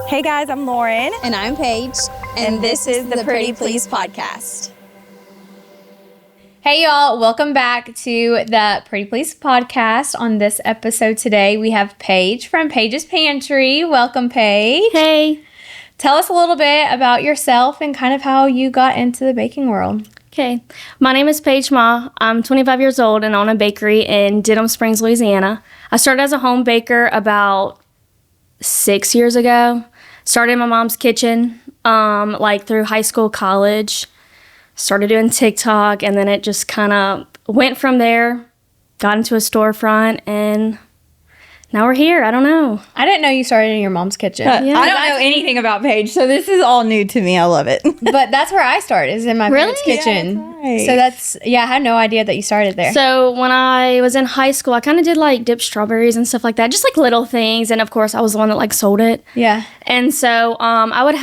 Hey guys, I'm Lauren. And I'm Paige. And this is the Pretty Please podcast. Hey y'all, welcome back to the Pretty Please podcast. On this episode today, we have Paige from Paige's Pantry. Welcome, Paige. Hey. Tell us a little bit about yourself and kind of how you got into the baking world. Okay. My name is Paige Ma. I'm 25 years old and own a bakery in Denham Springs, Louisiana. I started as a home baker about 6 years ago. Started in my mom's kitchen, through high school, college. Started doing TikTok, and then it just kind of went from there. Got into a storefront, and now we're here. I don't know. I didn't know you started in your mom's kitchen. I don't know anything about Paige, so this is all new to me. I love it. But that's where I started, is in my parents' kitchen. Yeah, that's right. So I had no idea that you started there. So when I was in high school, I kind of did dip strawberries and stuff like that, just little things. And of course, I was the one that sold it. Yeah. And so I would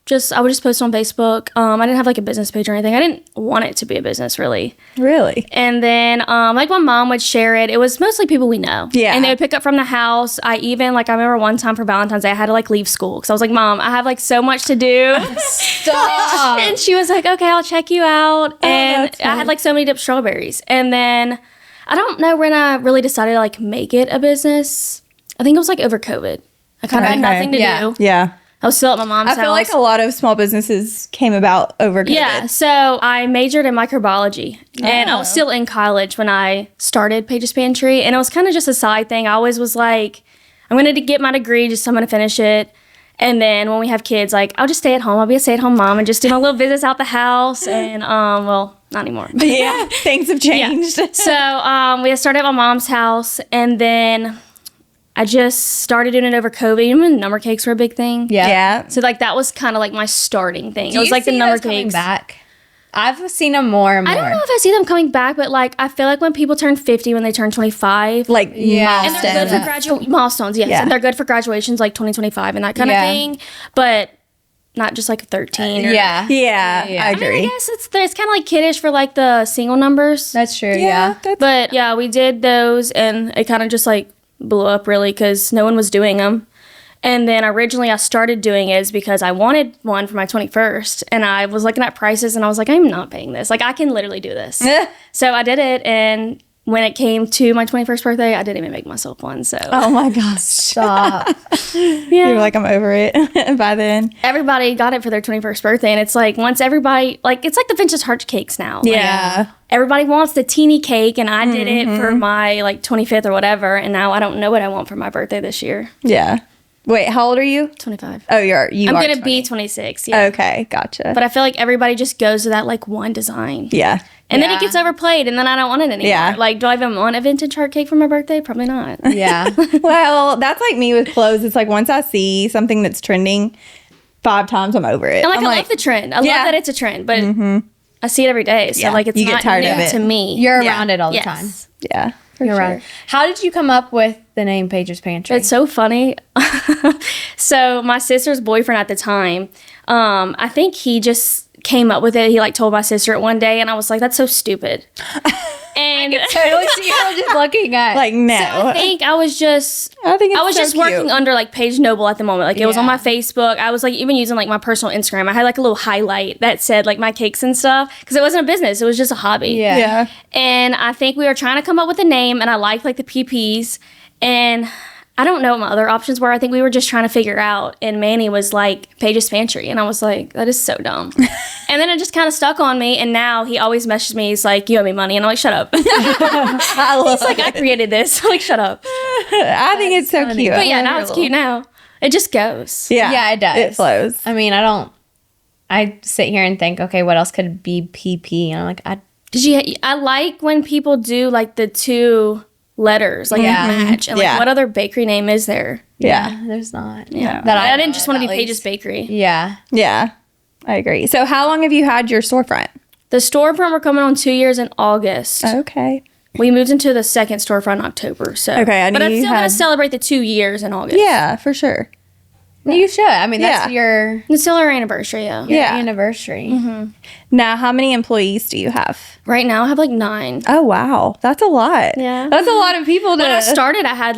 just post on Facebook. I didn't have a business page or anything. I didn't want it to be a business, really. Really? And then my mom would share it. It was mostly people we know. Yeah. And they would pick up from the house. I remember one time for Valentine's Day, I had to leave school because I was like, Mom, I have so much to do. Stop. And she was like, okay, I'll check you out. And I had so many dipped strawberries. And then I don't know when I really decided to make it a business. I think it was over COVID. I kind of had nothing to do. Yeah. I was still at my mom's house. I feel like a lot of small businesses came about over COVID. Yeah, so I majored in microbiology, and I was still in college when I started Paige's Pantry, and it was kind of just a side thing. I always was like, I'm going to get my degree, I'm going to finish it, and then when we have kids, I'll just stay at home. I'll be a stay-at-home mom and just do my little visits out the house, and, not anymore. But Yeah, things have changed. Yeah. So we started at my mom's house, and then I just started doing it over COVID. You know when number cakes were a big thing? Yeah. So that was kind of my starting thing. Do it was you the see number those coming cakes. back? I've seen them more and more. I don't know if I see them coming back, but I feel when people turn 50, when they turn 25, Yeah. and they're good for milestones, yes, Yeah. and they're good for graduations 2025 and that kind of thing, but not just 13. Or, Yeah. Yeah, I agree. I guess it's kind of kiddish for the single numbers. That's true, But yeah, we did those, and it kind of just blew up really because no one was doing them. And then originally I started doing it because I wanted one for my 21st, and I was looking at prices and I was like, I'm not paying this. I can literally do this. So I did it, and when it came to my 21st birthday, I didn't even make myself one. So Oh my gosh. Stop. yeah. You're I'm over it by then. Everybody got it for their 21st birthday, and it's once everybody it's the vintage heart cakes now. Yeah. Everybody wants the teeny cake, and I did it for my 25th or whatever, and now I don't know what I want for my birthday this year. Yeah. Wait, how old are you? 25. Oh, you I'm are gonna 20. be 26. Yeah. Okay, gotcha. But I feel everybody just goes to that one design. Yeah. And then it gets overplayed, and then I don't want it anymore. Yeah. Do I even want a vintage heart cake for my birthday? Probably not. Yeah. Well, that's me with clothes. It's once I see something that's trending 5 times, I'm over it. And I'm I love the trend. I love that it's a trend, but I see it every day. So Yeah. it's You get not tired new of it. to me. You're around it all the Yes. time. Yeah, for You're sure. around. How did you come up with the name Paige's Pantry? It's so funny. So my sister's boyfriend at the time, I think he just came up with it. He told my sister it one day, and I was like, that's so stupid. And totally see her just looking at. No. I think I was just I think it's I was so just cute. working under Paige Noble at the moment. It was on Yeah. my Facebook. I was even using my personal Instagram. I had a little highlight that said my cakes and stuff because it wasn't a business. It was just a hobby. Yeah. Yeah. And I think we were trying to come up with a name, and I liked the PPs, and I don't know what my other options were. I think we were just trying to figure out, and Manny was Paige's Pantry, and I was like, that is so dumb. And then it just kind of stuck on me, and now he always messages me. He's like, you owe me money, and I'm like, shut up. I love He's I created this. Shut up. I think it's so cute. But yeah, now it's cute now. It just goes. Yeah. Yeah, it does. It flows. I mean, I sit here and think, okay, what else could be PP? And I'm like, I like when people do the 2 letters, match. And Yeah. what other bakery name is there? Yeah. there's not. Yeah. That I know didn't just want to be at Paige's least. Bakery. Yeah. Yeah. I agree. So how long have you had your storefront? The storefront, we're coming on 2 years in August. Okay. We moved into the second storefront in October. So Okay, I but knew I'm you still going had- to celebrate the 2 years in August. Yeah, for sure. You should. I mean, that's Yeah. It's still our anniversary, yeah. your Yeah. anniversary. Now, how many employees do you have? Right now, I have 9. Oh, wow. That's a lot. Yeah. That's a lot of people to... When I started, I had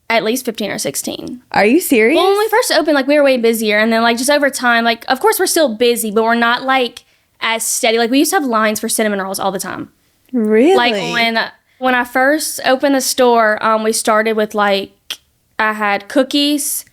at least 15 or 16. Are you serious? Well, when we first opened, like, we were way busier. And then, like, just over time, like, of course, we're still busy, but we're not, like, as steady. Like, we used to have lines for cinnamon rolls all the time. Really? Like, when I first opened the store, we started with, like, I had cookies,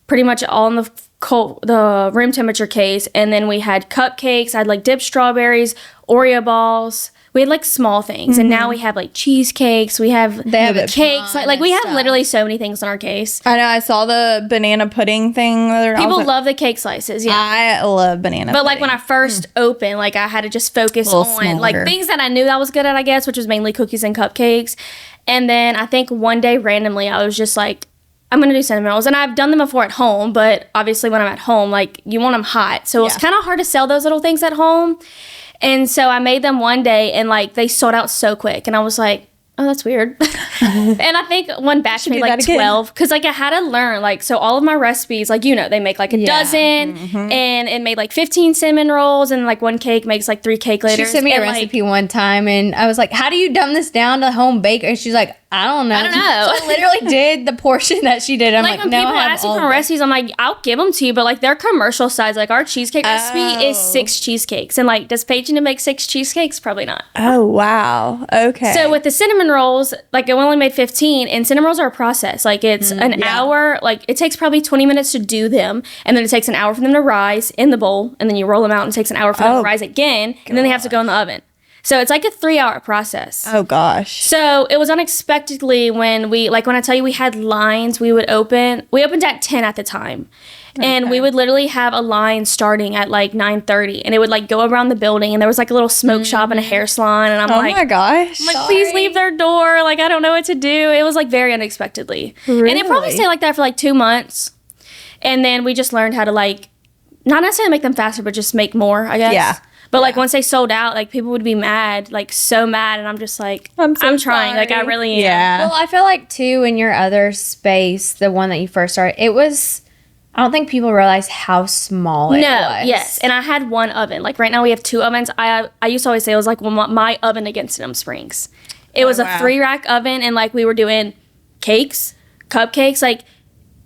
pretty much all in the room temperature case. And then we had cupcakes. I had, like, dipped strawberries, Oreo balls. We had, like, small things. And now we have, like, cheesecakes. We have cakes. Like we have literally so many things in our case. I know. I saw the banana pudding thing. People love the cake slices. Yeah. I love banana But, pudding. like, when I first opened, like, I had to just focus on, smaller. like, things that I knew I was good at, I guess, which was mainly cookies and cupcakes. And then I think one day, randomly, I was just like, I'm going to do cinnamon rolls. And I've done them before at home, but obviously when I'm at home, like, you want them hot. So it's kind of hard to sell those little things at home. And so I made them one day, and, like, they sold out so quick. And I was like, oh, that's weird. And I think one batch made, like, 12. Because, like, I had to learn, like, so all of my recipes, like, you know, they make, like, a dozen. And it made, like, 15 cinnamon rolls. And, like, one cake makes, like, 3 cake laters. She sent me a and, recipe one time, and I was like, how do you dumb this down to home bake? And she's like, I don't know. I don't know. So I literally did the portion that she did. I'm like, when no, people I have ask me all for this. recipes, I'm like, I'll give them to you, but, like, they're commercial size. Like, our cheesecake recipe is 6 cheesecakes. And, like, does Paige need to make 6 cheesecakes? Probably not. Oh, wow. Okay. So with the cinnamon rolls, like, I only made 15, and cinnamon rolls are a process. Like, it's an hour. Like, it takes probably 20 minutes to do them, and then it takes an hour for them to rise in the bowl, and then you roll them out, and it takes an hour for them to rise again, and then they have to go in the oven. So it's like a 3-hour process. Oh, gosh. So it was unexpectedly when when I tell you we had lines, we opened at 10 at the time. And we would literally have a line starting at, like, 9:30, and it would, like, go around the building, and there was, like, a little smoke shop and a hair salon, and Oh, my gosh. I'm like, please leave their door. Like, I don't know what to do. It was, like, very unexpectedly. Really? And it probably stayed like that for, like, 2 months. And then we just learned how to, like, not necessarily make them faster, but just make more, I guess. Yeah. But, like, once they sold out, like, people would be mad, like, so mad. And I'm just like, I'm trying. sorry. Like, I really am. Yeah. Well, I feel like, too, in your other space, the one that you first started, it was, I don't think people realize how small it was. Yes. And I had one oven. Like, right now we have 2 ovens. I used to always say it was, like, my oven against Denham Springs. It was a 3-rack oven, and, like, we were doing cakes, cupcakes, like,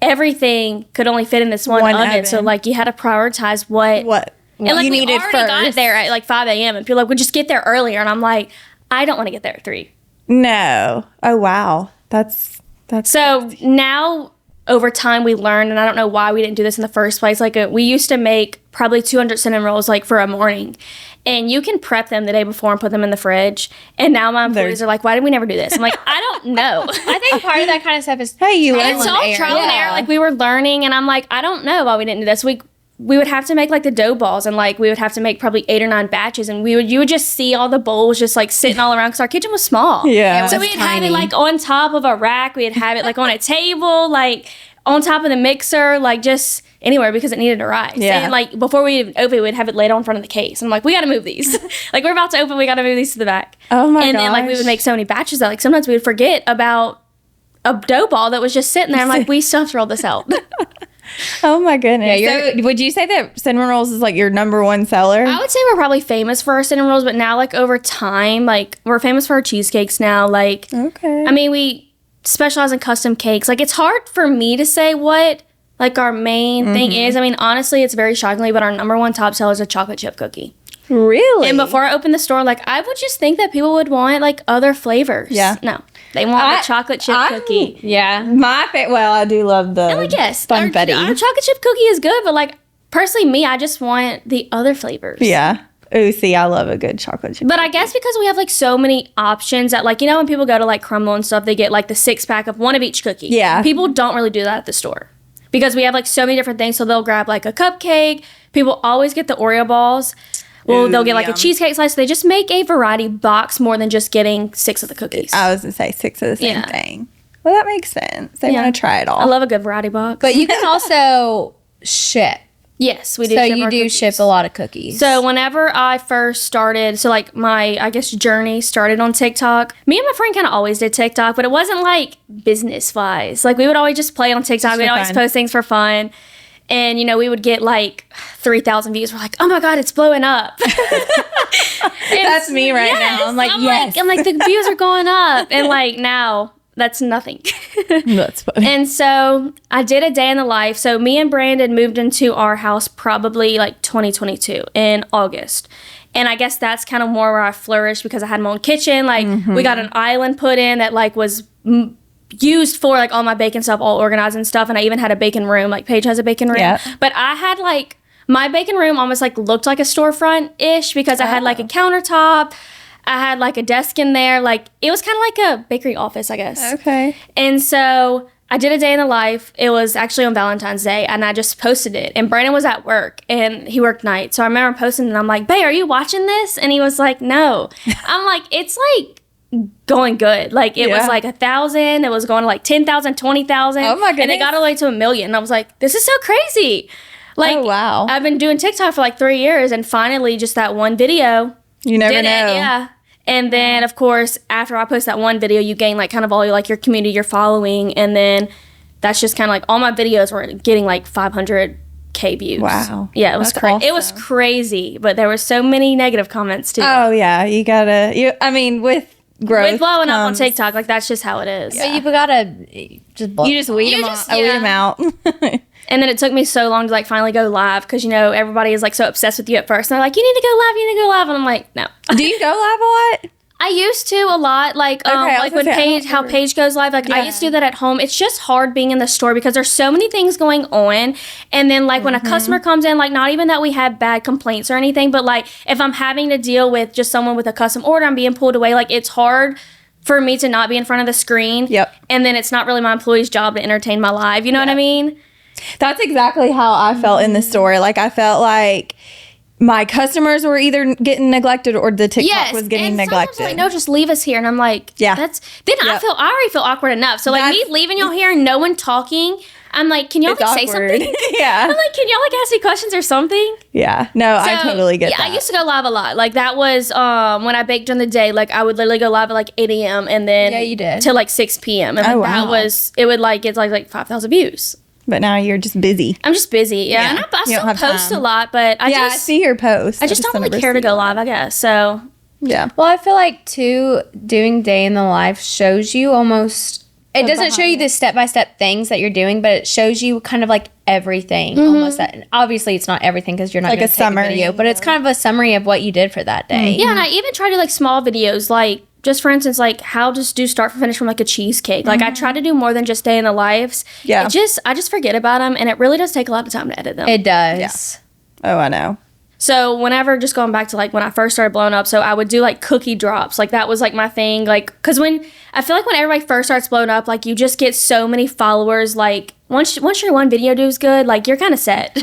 everything could only fit in this one oven. So, like, you had to prioritize what and, like, you we needed already got first. there at, like, 5 a.m. And people were like, well, just get there earlier. And I'm like, I don't want to get there at 3. No. Oh, wow. That's So now, over time, we learned, and I don't know why we didn't do this in the first place. Like, we used to make probably 200 cinnamon rolls, like, for a morning. And you can prep them the day before and put them in the fridge. And now my employees are like, why did we never do this? I'm like, I don't know. I think part of that kind of stuff is Hey, you trial learn. It's and all error. trial and error. Like, we were learning, and I'm like, I don't know why we didn't do this. We would have to make, like, the dough balls, and, like, we would have to make probably 8 or 9 batches, and you would just see all the bowls just, like, sitting all around because our kitchen was small. Yeah. So we'd have it, like, on top of a rack. We'd have it, like, on a table, like, on top of the mixer, like, just anywhere because it needed to rise. Yeah. And, like, before we even open, we'd have it laid on in front of the case. And I'm like, we got to move these. Like, we're about to open, we got to move these to the back. Oh, my And then, like, we gosh. would make so many batches that, like, sometimes we would forget about a dough ball that was just sitting there. I'm like, we still have to roll this out. Oh, my goodness. Yeah, So, would you say that cinnamon rolls is, like, your number one seller? I would say we're probably famous for our cinnamon rolls, but now, like, over time, like, we're famous for our cheesecakes now. Like, Okay. I mean, we specialize in custom cakes. Like, it's hard for me to say what, like, our main thing is. I mean, honestly, it's very shockingly, but our number one top seller is a chocolate chip cookie. Really? And before I opened the store, like, I would just think that people would want, like, other flavors. Yeah. No. They want the chocolate chip cookie. Yeah. My well, I do love the And, like, yes, our funfetti. chocolate chip cookie is good, but, like, personally, me, I just want the other flavors. Yeah. Ooh, see, I love a good chocolate chip. But I guess because we have, like, so many options that, like, you know, when people go to, like, Crumble and stuff, they get, like, the 6-pack of one of each cookie. Yeah. People don't really do that at the store because we have, like, so many different things. So they'll grab, like, a cupcake. People always get the Oreo balls. Well, they'll get, like, a cheesecake slice. They just make a variety box more than just getting 6 of the cookies. I was going to say 6 of the same Yeah. thing. Well, that makes sense. They Yeah. want to try it all. I love a good variety box. But you can also ship. yes, we do. So ship you our do cookies. ship a lot of cookies. So whenever I first started, so, like, my, I guess, journey started on TikTok. Me and my friend kind of always did TikTok, but it wasn't, like, business-wise. Like, we would always just play on TikTok. We'd always fun. post things for fun. And, you know, we would get, like, 3,000 views. We're like, oh, my God, it's blowing up. That's me right now. I'm like, yes. I'm like, the views are going up. And, like, now that's nothing. That's funny. And so I did a day in the life. So me and Brandon moved into our house probably like 2022 in August. And I guess that's kind of more where I flourished because I had my own kitchen. Like we got an island put in that like was used for like all my baking stuff, all organized and stuff. And I even had a baking room. Like Paige has a baking room. Yeah. But I had like, my baking room almost like looked like a storefront-ish because I had like a countertop. I had like a desk in there. Like it was kind of like a bakery office, I guess. Okay. And so I did a day in the life. It was actually on Valentine's Day, and I just posted it. And Brandon was at work, and he worked night. So I remember posting it, and I'm like, babe, are you watching this? And he was like, no. I'm like, it's like going good. Like it was like 1,000. It was going to like 10,000, 20,000. Oh my goodness. And it got all the way to 1 million. And I was like, this is so crazy. Like, oh, wow. I've been doing TikTok for like 3 years, and finally just that one video. You never know. Yeah. And then, of course, after I post that one video, you gain like kind of all your, like your community, your following. And then that's just kind of like all my videos were getting like 500K views. Wow. Yeah, it was crazy. Awesome. It was crazy, but there were so many negative comments too. Oh, yeah. You gotta, I mean, with growth. With blowing up on TikTok, like that's just how it is. But you gotta just You just weed them out. Weed them out. And then it took me so long to like finally go live because, you know, everybody is like so obsessed with you at first. And they're like, you need to go live, you need to go live. And I'm like, no. Do you go live a lot? I used to a lot, like like when how Paige goes live, like I used to do that at home. It's just hard being in the store because there's so many things going on. And then like when a customer comes in, like not even that we had bad complaints or anything, but like if I'm having to deal with just someone with a custom order, I'm being pulled away, like it's hard for me to not be in front of the screen. Yep. And then it's not really my employee's job to entertain my live, you know what I mean? That's exactly how I felt in the store. Like I felt like my customers were either getting neglected or the TikTok was getting neglected. Like, no, just leave us here. And I'm like, I already feel awkward enough. So like me leaving y'all here and no one talking, I'm like, can y'all like say something? Yeah. I'm like, can y'all like ask me questions or something? Yeah. No, so, I totally get that. I used to go live a lot. Like that was when I baked during the day, like I would literally go live at like 8 a.m. and then you did. till like 6 p.m. And that was, it would like get like 5,000 views. But now you're just busy. I'm just busy. Yeah. And I still post a lot, but I see your posts. I just don't really care to go live, I guess. So yeah. Well, I feel like too, doing day in the life shows you almost, it doesn't show you the step-by-step things that you're doing, but it shows you kind of like everything almost. That, and obviously it's not everything because you're not like going to take a video, but it's kind of a summary of what you did for that day. Yeah, and I even try to like small videos, like just for instance, like how to do start from finish from like a cheesecake. Like I try to do more than just day in the lives. Yeah. I just forget about them, and it really does take a lot of time to edit them. It does. Yeah. Oh, I know. So whenever, just going back to like when I first started blowing up, so I would do like cookie drops. Like that was like my thing. Like, cause I feel like when everybody first starts blowing up, like you just get so many followers. Like once your one video does good, like you're kind of set.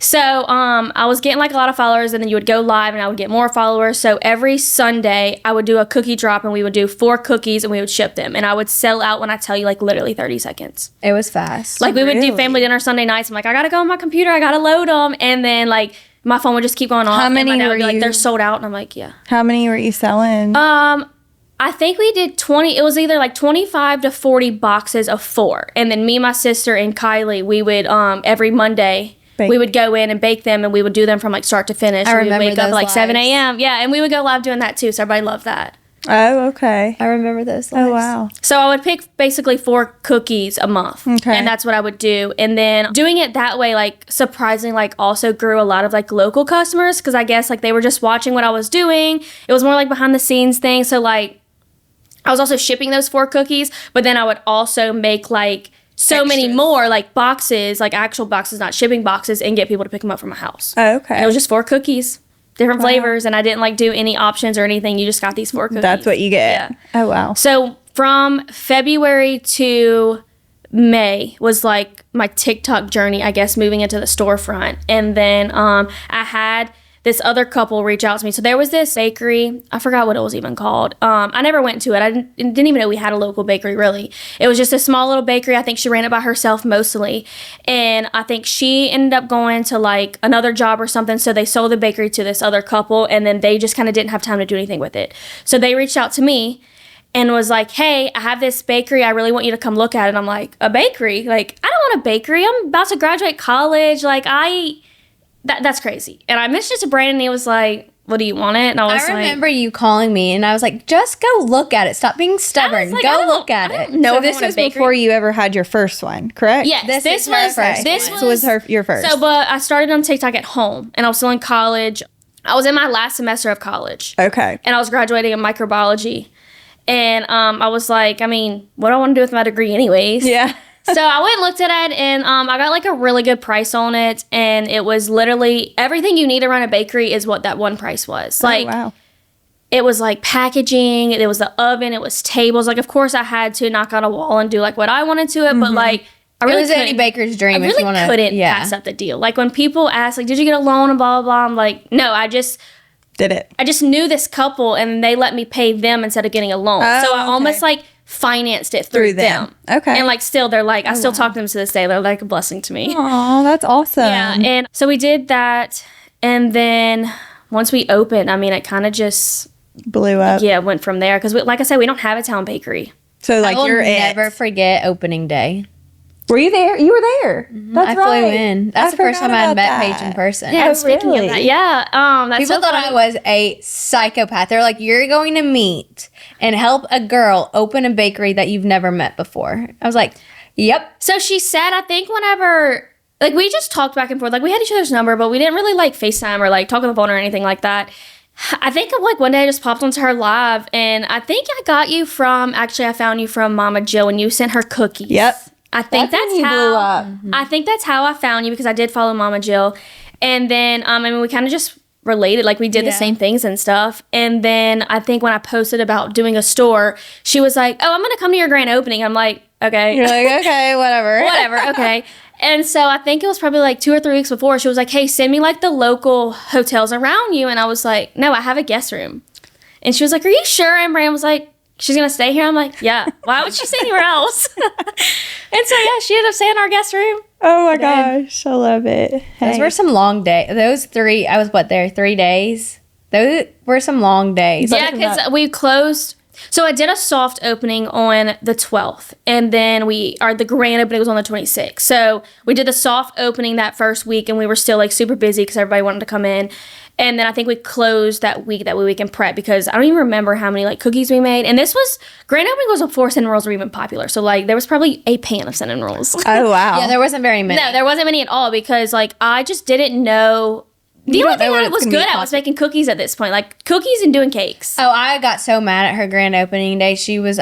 So I was getting like a lot of followers, and then you would go live and I would get more followers. So every Sunday I would do a cookie drop, and we would do 4 cookies and we would ship them. And I would sell out when I tell you like literally 30 seconds. It was fast. Like we would do family dinner Sunday nights. I'm like, I gotta go on my computer. I gotta load them. And then like my phone would just keep going off. How many and my dad were would be like, you? they're sold out. And I'm like, yeah. How many were you selling? I think we did 20. It was either like 25 to 40 boxes of 4. And then me, my sister, and Kylie, we would every Monday we would go in and bake them, and we would do them from like start to finish. I remember we would wake up those at like 7 lives. a.m. Yeah, and we would go live doing that too. So everybody loved that. Oh, okay. I remember those. Oh, wow. So I would pick basically 4 cookies a month. Okay. And that's what I would do. And then doing it that way, like surprisingly, like also grew a lot of like local customers, because I guess like they were just watching what I was doing. It was more like behind the scenes thing. So like I was also shipping those 4 cookies, but then I would also make like so many more like boxes, like actual boxes, not shipping boxes, and get people to pick them up from my house. Oh, okay. And it was just 4 cookies. Different flavors, and I didn't like do any options or anything. You just got these 4 cookies. That's what you get. Yeah. Oh, wow. So from February to May was like my TikTok journey, I guess, moving into the storefront. And then I had this other couple reach out to me. So there was this bakery. I forgot what it was even called. I never went to it. I didn't even know we had a local bakery, really. It was just a small little bakery. I think she ran it by herself mostly. And I think she ended up going to like another job or something. So they sold the bakery to this other couple, and then they just kind of didn't have time to do anything with it. So they reached out to me and was like, hey, I have this bakery. I really want you to come look at it. I'm like, a bakery? Like, I don't want a bakery. I'm about to graduate college. Like, that's crazy. And I mentioned it to Brandon, and he was like, well, do you want it? And I was I remember you calling me, and I was like, just go look at it. Stop being stubborn. like, go look at it. No, so this was before you ever had your first one, correct? Yes, this was your first. So, but I started on TikTok at home, and I was still in college. I was in my last semester of college. Okay. And I was graduating in microbiology. And I was like, I mean, what do I want to do with my degree anyways? Yeah. So I went and looked at it, and I got like a really good price on it. And it was literally everything you need to run a bakery is what that one price was. Like, wow. It was like packaging, it was the oven, it was tables. Like, of course, I had to knock out a wall and do like what I wanted to it, but like, I really it was any baker's dream. I really couldn't pass up the deal. Like, when people ask, like, did you get a loan and blah, blah, blah, I'm like, no, I just did it. I just knew this couple, and they let me pay them instead of getting a loan. So I almost like financed it through them. Okay. And like still, they're like, I still talk to them to this day. They're like a blessing to me. Oh, that's awesome. Yeah. And so we did that. And then once we opened, I mean, it kind of just blew up. Yeah, went from there. Because like I said, we don't have a town bakery. So like I will never forget opening day. Were you there? You were there. That's I right. flew in. That's the first time I had met Paige in person. Yeah, speaking of that. Yeah. That's People thought I was a psychopath. They're like, you're going to meet and help a girl open a bakery that you've never met before. I was like, yep. So she said, I think whenever, like, we just talked back and forth. Like, we had each other's number, but we didn't really like FaceTime or like talk on the phone or anything like that. I think like one day I just popped onto her live, and I think I got you from, actually I found you from Mama Jill, and you sent her cookies. Yep. I think that's how I think that's how I found you, because I did follow Mama Jill. And then I mean, we kind of just related, like we did the same things and stuff. And then I think when I posted about doing a store, she was like, "Oh, I'm going to come to your grand opening." I'm like, "Okay." You're like, "Okay, whatever." Whatever, okay. And so I think it was probably like 2 or 3 weeks before, she was like, "Hey, send me like the local hotels around you." And I was like, "No, I have a guest room." And she was like, "Are you sure?" And Brandon was like, "She's going to stay here?" I'm like, "Yeah. Why would she stay anywhere else?" And so, yeah, she ended up staying in our guest room. Oh, my gosh. I love it. Those were some long days. Those 3, I was, there 3 days? Those were some long days. Yeah, because we closed. So I did a soft opening on the 12th. And then the grand opening was on the 26th. So we did the soft opening that first week, and we were still, like, super busy because everybody wanted to come in. And then I think we closed that week we can prep, because I don't even remember how many like cookies we made. And this was, grand opening was before cinnamon rolls were even popular. So like there was probably a pan of cinnamon rolls. Oh, wow. Yeah, there wasn't very many. No, there wasn't many at all, because like I just didn't know. The only thing that was good at was making cookies at this point. Like cookies and doing cakes. Oh, I got so mad at her grand opening day. She was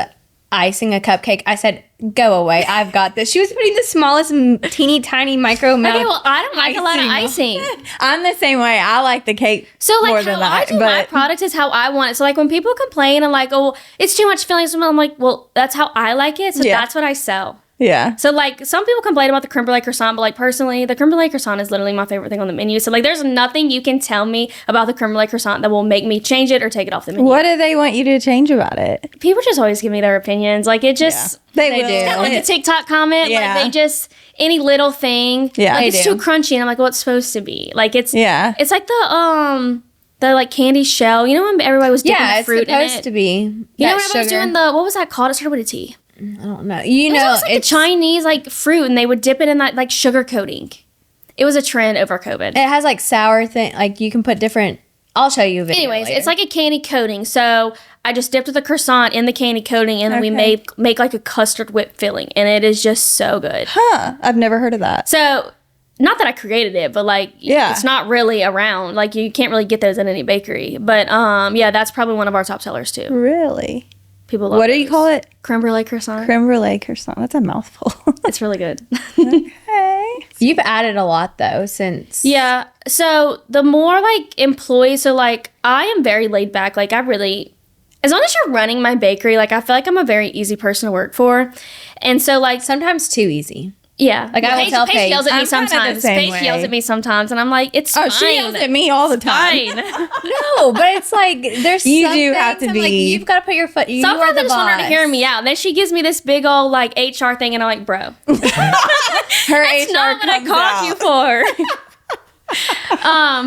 icing a cupcake. I said, "Go away. I've got this." She was putting the smallest teeny tiny micro amount. Okay, well, I don't like a lot of icing. I'm the same way. I like the cake more than that. I do my product is how I want it. So like when people complain and like, "Oh, it's too much filling," I'm like, well, that's how I like it. So that's what I sell. Yeah. So like some people complain about the creme brulee croissant, but like personally, the creme brulee croissant is literally my favorite thing on the menu. So like there's nothing you can tell me about the creme brulee croissant that will make me change it or take it off the menu. What do they want you to change about it? People just always give me their opinions. Like it just they do. It's kind of like a TikTok comment. Yeah. Like they just any little thing. Yeah, like it's too crunchy, and I'm like, well, it's supposed to be. Like it's It's like the like candy shell. You know when everybody was dipping the fruit in it? Yeah, it's supposed to be. You know when everybody was doing what was that called? It started with a T. I don't know. You know, it's like a Chinese like fruit, and they would dip it in that like sugar coating. It was a trend over COVID. It has like sour thing. Like you can put different. I'll show you a video. Anyways, later. it's like a candy coating. So I just dipped the croissant in the candy coating, and then we make like a custard whip filling, and it is just so good. Huh? I've never heard of that. So. Not that I created it, but like it's not really around. Like you can't really get those in any bakery. But yeah, that's probably one of our top sellers too. Really? People love What do you call it? Creme brulee croissant. Creme brulee croissant. That's a mouthful. It's really good. Okay. You've added a lot though since. Yeah. So the more like employees, so like I am very laid back. Like I really, as long as you're running my bakery, like I feel like I'm a very easy person to work for. And so like sometimes too easy. Yeah. Like I will tell Paige yells at me I'm kinda sometimes. the same Paige way. yells at me sometimes, and I'm like, it's fine. She yells at me all the time. Fine. No, but it's like there's You some do have things to I'm like, be- you've got to put your foot. You Some are friends the just want her to boss. hear me out. And then she gives me this big old like HR thing, and I'm like, bro, Her that's HR not what I comes called out. you for.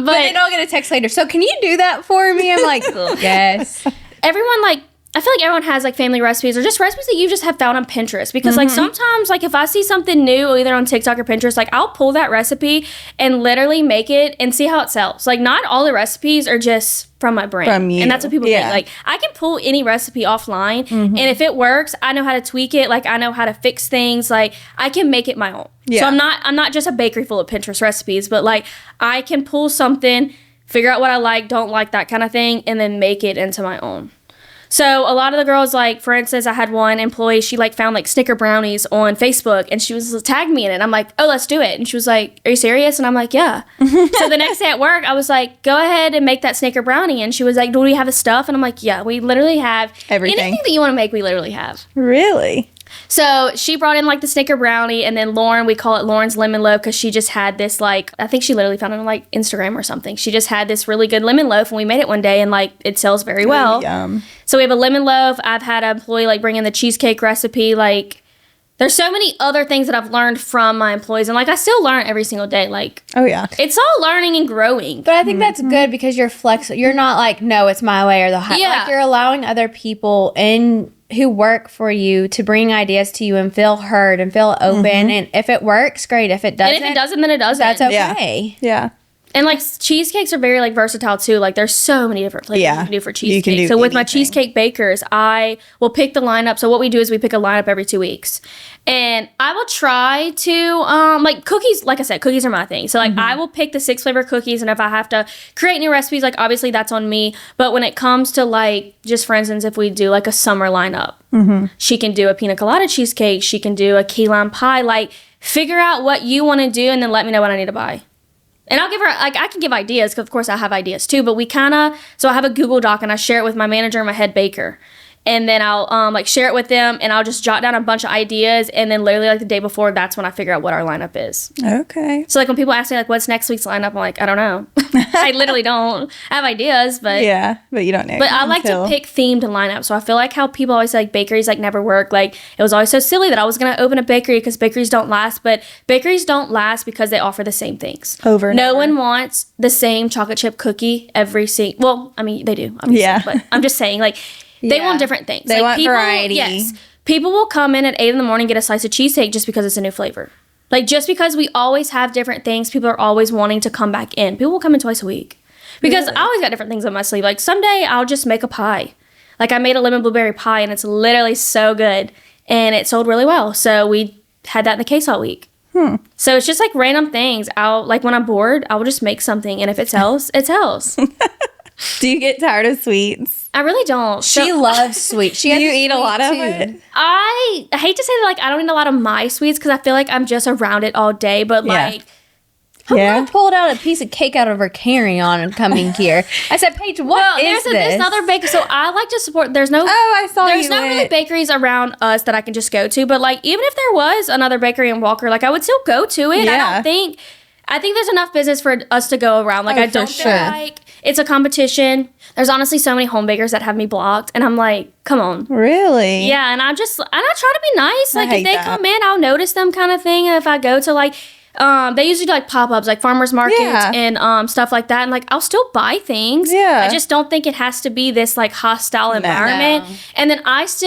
But then I'll get a text later. So can you do that for me? I'm like, yes. Everyone like I feel like everyone has like family recipes or just recipes that you just have found on Pinterest, because like sometimes like if I see something new either on TikTok or Pinterest, like I'll pull that recipe and literally make it and see how it sells. Like not all the recipes are just from my brain. From you. And that's what people think. Like I can pull any recipe offline and if it works, I know how to tweak it. Like I know how to fix things. Like I can make it my own. Yeah. So I'm not just a bakery full of Pinterest recipes, but like I can pull something, figure out what I like, don't like, that kind of thing, and then make it into my own. So a lot of the girls, like, for instance, I had one employee, she, like, found, like, Snicker brownies on Facebook, and she was tagged me in it. I'm like, oh, let's do it. And she was like, are you serious? And I'm like, yeah. So the next day at work, I was like, go ahead and make that Snicker brownie. And she was like, do we have the stuff? And I'm like, yeah, we literally have everything. Anything that you want to make, we literally have. Really? So she brought in like the Snicker brownie, and then Lauren, we call it Lauren's lemon loaf because she just had this, like, I think she literally found it on like Instagram or something. She just had this really good lemon loaf, and we made it one day, and like it sells very well. Yum. So we have a lemon loaf. I've had an employee like bring in the cheesecake recipe. Like there's so many other things that I've learned from my employees, and like I still learn every single day. Like, oh yeah, it's all learning and growing. But I think that's good because you're flexible. You're not like, no, it's my way or the highway. Yeah. Like you're allowing other people who work for you to bring ideas to you and feel heard and feel open. And if it works, great. If it doesn't, and if it doesn't, then it doesn't. That's okay. Yeah. And like cheesecakes are very like versatile too. Like there's so many different flavors you can do for cheesecake. So with my cheesecake bakers, I will pick the lineup. So what we do is we pick a lineup every 2 weeks. And I will try to like cookies, like I said, cookies are my thing. So like I will pick the 6 flavor cookies, and if I have to create new recipes, like obviously that's on me. But when it comes to like, just for instance, if we do like a summer lineup, she can do a pina colada cheesecake, she can do a key lime pie. Like figure out what you want to do and then let me know what I need to buy. And I'll give her, like, I can give ideas, because of course I have ideas too, but we kind of, so I have a Google Doc and I share it with my manager and my head baker. And then I'll like share it with them, and I'll just jot down a bunch of ideas, and then literally like the day before, that's when I figure out what our lineup is. Okay. So like when people ask me like, what's next week's lineup? I'm like, I don't know. I literally don't. I have ideas, but yeah, but you don't know. But I like to pick themed lineup. So I feel like how people always say like bakeries like never work. Like it was always so silly that I was gonna open a bakery because bakeries don't last. But bakeries don't last because they offer the same things over. No one wants the same chocolate chip cookie every single. Well, I mean they do, obviously, yeah. But I'm just saying like. They want different things. They want variety. Yes. People will come in at 8 a.m, get a slice of cheesecake just because it's a new flavor. Like, just because we always have different things, people are always wanting to come back in. People will come in twice a week. Because I always got different things on my sleeve. Like, someday I'll just make a pie. Like, I made a lemon blueberry pie, and it's literally so good. And it sold really well. So we had that in the case all week. So it's just, like, random things. Like, when I'm bored, I will just make something. And if it sells, it sells. Do you get tired of sweets? I really don't. She loves sweets. Do you eat a lot of it? I hate to say that, like, I don't eat a lot of my sweets because I feel like I'm just around it all day. But, like... I pulled out a piece of cake out of her carry-on and coming here. I said, Paige, what is this? There's another bakery. So I like to support... There's no really bakeries around us that I can just go to. But, like, even if there was another bakery in Walker, like, I would still go to it. Yeah. I think there's enough business for us to go around. Like, I don't feel like it's a competition. There's honestly so many home bakers that have me blocked, and I'm like, come on. Really? Yeah, and I try to be nice. Like, if they come in, I'll notice them kind of thing. And if I go to, like, they usually do, like, pop-ups, like farmers markets and stuff like that. And, like, I'll still buy things. Yeah. I just don't think it has to be this, like, hostile environment. No. And then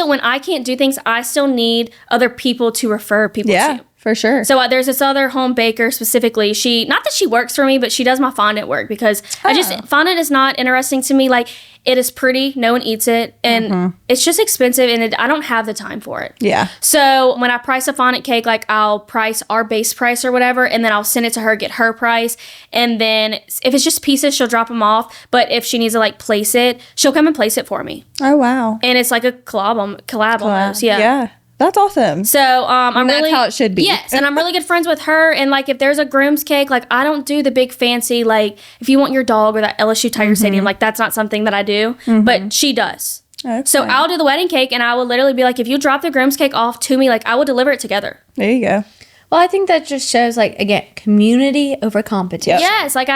when I can't do things, I still need other people to refer people to. For sure. So there's this other home baker specifically. Not that she works for me, but she does my fondant work because fondant is not interesting to me. Like, it is pretty. No one eats it. And it's just expensive, and I don't have the time for it. Yeah. So when I price a fondant cake, like, I'll price our base price or whatever, and then I'll send it to her, get her price. And then if it's just pieces, she'll drop them off. But if she needs to, like, place it, she'll come and place it for me. Oh, wow. And it's like a collab almost. Yeah. Yeah. That's awesome. So that's how it should be. Yes, and I'm really good friends with her. And like, if there's a groom's cake, like, I don't do the big fancy, like, if you want your dog or that LSU Tiger Stadium, like, that's not something that I do. But she does. Okay. So I'll do the wedding cake, and I will literally be like, if you drop the groom's cake off to me, like, I will deliver it together. There you go. Well, I think that just shows, like, again, community over competition. Yes, like,